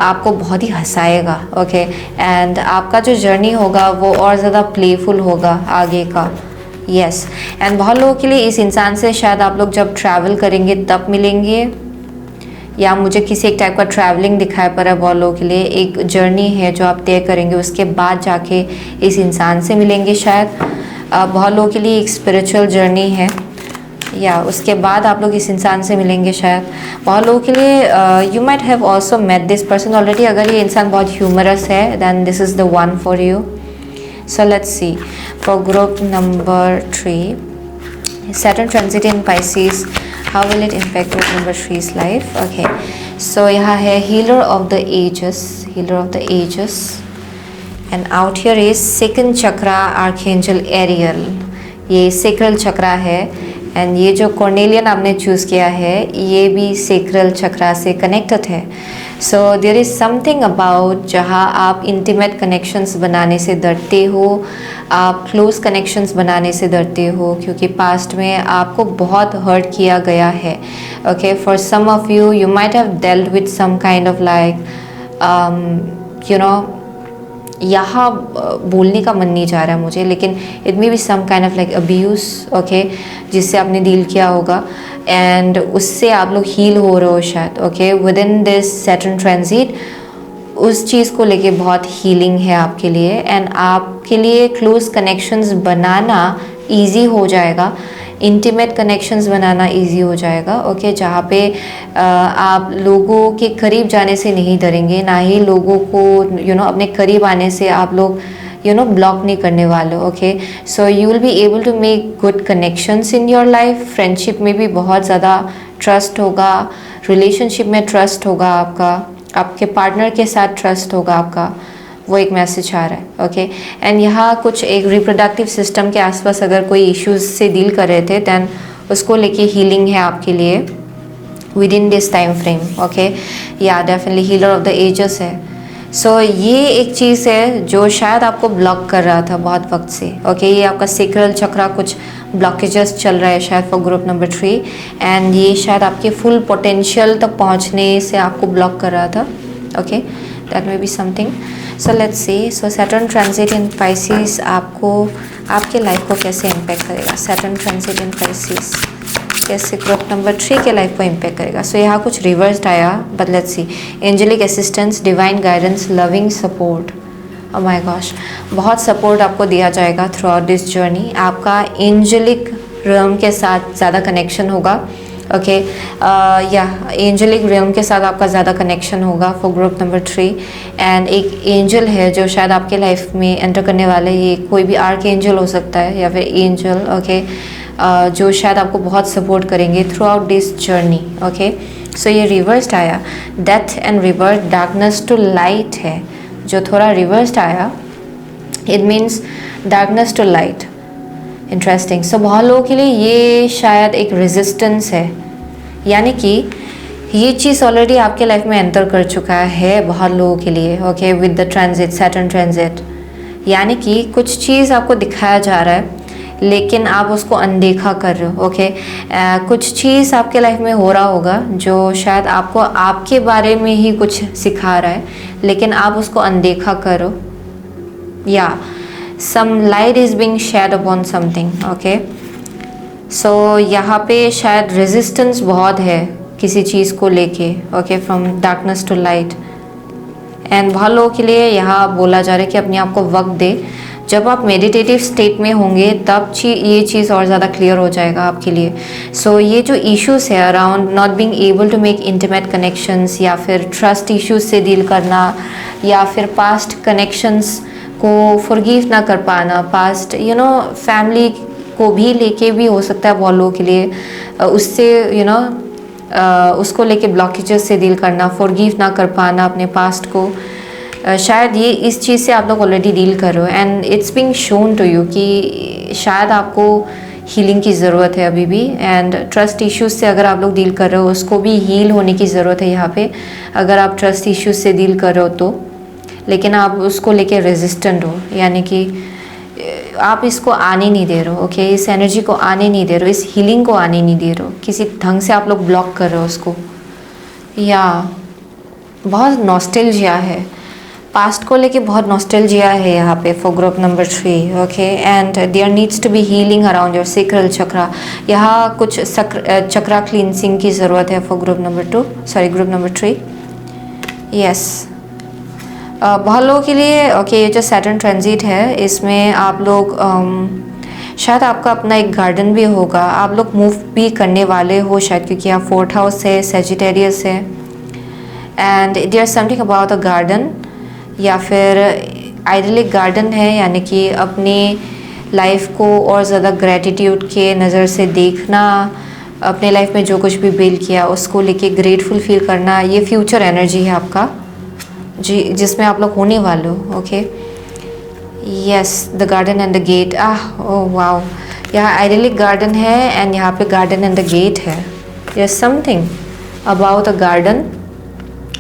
आपको बहुत ही हंसाएगा, ओके, एंड आपका जो जर्नी होगा वो और ज़्यादा प्लेफुल होगा आगे का, यस। एंड बहुत लोगों के लिए इस इंसान से शायद आप लोग जब ट्रैवल करेंगे तब मिलेंगे, या मुझे किसी एक टाइप का ट्रैवलिंग दिखाई पड़ रहा है बहुत लोगों के लिए, एक जर्नी है जो आप तय करेंगे, उसके बाद जाके इस इंसान से मिलेंगे शायद। बहुत लोगों के लिए एक स्पिरिचुअल जर्नी है, या उसके बाद आप लोग इस इंसान से मिलेंगे शायद। बहुत लोगों के लिए you might have also met this person already. अगर ये इंसान बहुत ह्यूमरस है, then this is the one for you. So let's see for group number 3, Saturn transit in Pisces, how will it impact group number 3's life? Okay, so यहाँ है healer of the ages, and out here is second chakra archangel Ariel, ये sacral chakra है। And ये जो कॉर्नेलियन आपने choose किया है, ये भी सेक्रल चक्रा से कनेक्टेड है। So there is something about जहाँ आप इंटीमेट कनेक्शंस बनाने से डरते हो, आप क्लोज कनेक्शंस बनाने से डरते हो, क्योंकि पास्ट में आपको बहुत हर्ट किया गया है. Okay, for some of you might have dealt with some kind of like you know, यहाँ बोलने का मन नहीं जा रहा है मुझे, लेकिन it may be some kind of like abuse, okay, जिससे आपने डील किया होगा एंड उससे आप लोग हील हो रहे हो शायद. Okay, with in this Saturn transit उस चीज़ को लेके बहुत हीलिंग है आपके लिए, एंड आपके लिए क्लोज कनेक्शंस बनाना ईजी हो जाएगा, इंटीमेट कनेक्शंस बनाना इजी हो जाएगा. ओके, जहाँ पे आप लोगों के करीब जाने से नहीं डरेंगे, ना ही लोगों को अपने करीब आने से आप लोग ब्लॉक नहीं करने वाले. Okay, so you will be able to make good connections in your life. Friendship में भी बहुत ज़्यादा ट्रस्ट होगा, रिलेशनशिप में ट्रस्ट होगा आपका, आपके पार्टनर के साथ ट्रस्ट होगा आपका. वो एक मैसेज आ रहा है. ओके, एंड यहाँ कुछ एक रिप्रोडक्टिव सिस्टम के आसपास अगर कोई इश्यूज से डील कर रहे थे, दैन उसको लेके हीलिंग है आपके लिए with in this time frame. Okay, yeah definitely healer of the ages है. सो ये एक चीज़ है जो शायद आपको ब्लॉक कर रहा था बहुत वक्त से. ओके, ये आपका सेक्रल चक्रा कुछ ब्लॉकेजेस चल रहा है शायद फॉर ग्रुप नंबर 3, एंड ये शायद आपके फुल पोटेंशियल तक पहुँचने से आपको ब्लॉक कर रहा था. Okay, that may be something. So let's see. So Saturn transit in Pisces आपको आपके लाइफ को कैसे इम्पैक्ट करेगा. सैटर्न ट्रांजिट इन पाइसेस कैसे ग्रुप नंबर 3 के लाइफ को इम्पैक्ट करेगा. सो यहाँ कुछ रिवर्स्ड आया, but let's see. Angelic assistance, divine guidance, loving support. Oh my gosh, बहुत सपोर्ट आपको दिया जाएगा थ्रू आउट दिस जर्नी. आपका एंजेलिक रियल्म के साथ ज़्यादा कनेक्शन होगा. ओके, या एंजलिक रियल्म के साथ आपका ज़्यादा कनेक्शन होगा फॉर ग्रुप नंबर 3. एंड एक एंजल है जो शायद आपके लाइफ में एंटर करने वाले, ये कोई भी आर्क एंजल हो सकता है या फिर एंजल. ओके, जो शायद आपको बहुत सपोर्ट करेंगे throughout this journey. Okay, so ये रिवर्स्ड आया, death and rebirth, darkness to light है जो थोड़ा रिवर्स्ड आया. It means darkness to light. Interesting. So बहुत लोगों के लिए ये शायद एक रेजिस्टेंस है, यानी कि ये चीज़ ऑलरेडी आपके लाइफ में एंटर कर चुका है बहुत लोगों के लिए. Okay, with the transit, Saturn transit, यानी कि कुछ चीज़ आपको दिखाया जा रहा है लेकिन आप उसको अनदेखा कर रहे हो. ओके, कुछ चीज़ आपके लाइफ में हो रहा होगा जो शायद आपको आपके बारे में ही कुछ सिखा रहा है, लेकिन आप उसको अनदेखा करो, या some light is being shed upon something. okay, so यहाँ पे शायद resistance बहुत है किसी चीज़ को लेके. okay, from darkness to light. and बहुत लोगों के लिए यहाँ बोला जा रहा है कि अपने आप को वक्त दे. जब आप मेडिटेटिव स्टेट में होंगे तब ये चीज़ और ज़्यादा क्लियर हो जाएगा आपके लिए. सो ये जो इश्यूज है around not being able to make intimate connections, या फिर ट्रस्ट इश्यूज से डील करना, या फिर पास्ट कनेक्शंस को फॉरगिव ना कर पाना, पास्ट फैमिली को भी लेके भी हो सकता है बहुत लोगों के लिए, उससे उसको लेके ब्लॉकेजेस से डील करना, फॉरगिव ना कर पाना अपने पास्ट को. शायद ये इस चीज़ से आप लोग ऑलरेडी डील कर रहे हो, and it's being shown to you कि शायद आपको हीलिंग की ज़रूरत है अभी भी. एंड ट्रस्ट इश्यूज से अगर आप लोग डील कर रहे हो, उसको भी हील होने की ज़रूरत है यहाँ पे, अगर आप ट्रस्ट इश्यूज से डील कर रहे हो तो. लेकिन आप उसको लेके रेजिस्टेंट हो, यानी कि आप इसको आने नहीं दे रहे हो. ओके, इस एनर्जी को आने नहीं दे रहे हो, इस हीलिंग को आने नहीं दे रहे हो, किसी ढंग से आप लोग ब्लॉक कर रहे हो उसको. या बहुत नॉस्टैल्जिया है, पास्ट को लेके बहुत नॉस्टैल्जिया है यहाँ पे for group number 3. Okay, and there needs to be healing around your sacral chakra. यहाँ कुछ चक्रा क्लींसिंग की ज़रूरत है फॉर ग्रुप नंबर 3. यस, बहुत लोगों के लिए. ओके, ये जो सैटर्न ट्रांजिट है इसमें आप लोग शायद आपका अपना एक गार्डन भी होगा, आप लोग मूव भी करने वाले हो शायद, क्योंकि यहाँ 4th हाउस है, सेजिटेरियस है. And there something about a garden, या फिर आइडलिक गार्डन है, यानी कि अपनी लाइफ को और ज़्यादा ग्रेटिट्यूड के नज़र से देखना, अपने लाइफ में जो कुछ भी बिल्ड किया उसको लेके ग्रेटफुल फील करना. ये फ्यूचर एनर्जी है आपका जी, जिसमें आप लोग होने वाले हो. Okay, yes, the garden and the gate. Oh wow, यहाँ आइडलिक गार्डन है एंड यहाँ पे गार्डन एंड द गेट है. There something about a garden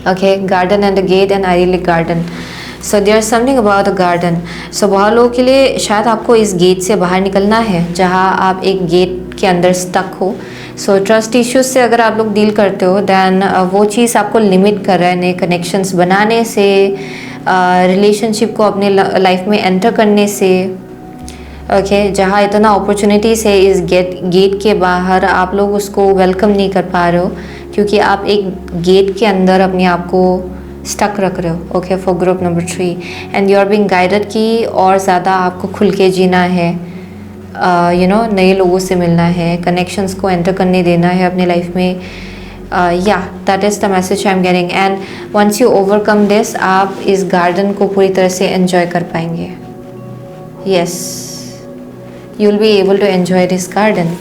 Okay, garden and a gate and idyllic garden. So there's something about a garden. So बहुत लोगों के लिए शायद आपको इस गेट से बाहर निकलना है जहाँ आप एक गेट के अंदर स्टक हो. सो ट्रस्ट इश्यूज से अगर आप लोग डील करते हो दैन वो चीज़ आपको लिमिट कर रहा है नए कनेक्शंस बनाने से, रिलेशनशिप को अपने लाइफ में एंटर करने से. ओके जहाँ इतना अपॉर्चुनिटीज़ है इस गेट के बाहर आप लोग उसको वेलकम नहीं कर पा रहे हो क्योंकि आप एक गेट के अंदर अपने आप को स्टक रख रहे हो. Okay for group number 3 and you are being guided कि और ज़्यादा आपको खुल के जीना है, यू नो नए लोगों से मिलना है, कनेक्शंस को एंटर करने देना है अपने लाइफ में. या that is the message I am getting. And once you overcome this आप इस गार्डन को पूरी तरह से एंजॉय कर पाएंगे. Yes you will be able to enjoy this garden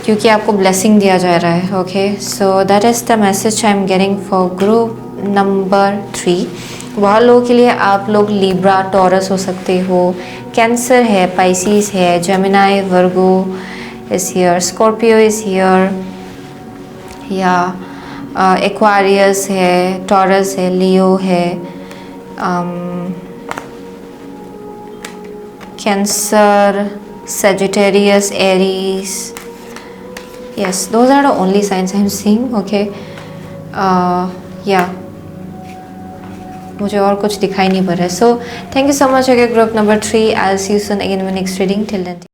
क्योंकि आपको ब्लेसिंग दिया जा रहा है. Okay so that is the message I am getting for group number 3. बहुत लोगों के लिए आप लोग लिब्रा, टॉरस हो सकते हो, कैंसर है, पाइसिस है, Gemini, Virgo is here, Scorpio is here, या एक्वारियस है, टॉरस है, लियो है, cancer, Sagittarius, Aries. Yes, those are the only signs I'm seeing. Okay, yeah, मुझे और कुछ दिखाई नहीं पड़ रहा है. So thank you so much. Okay, group number 3. I'll see you soon again in my next reading. Till then.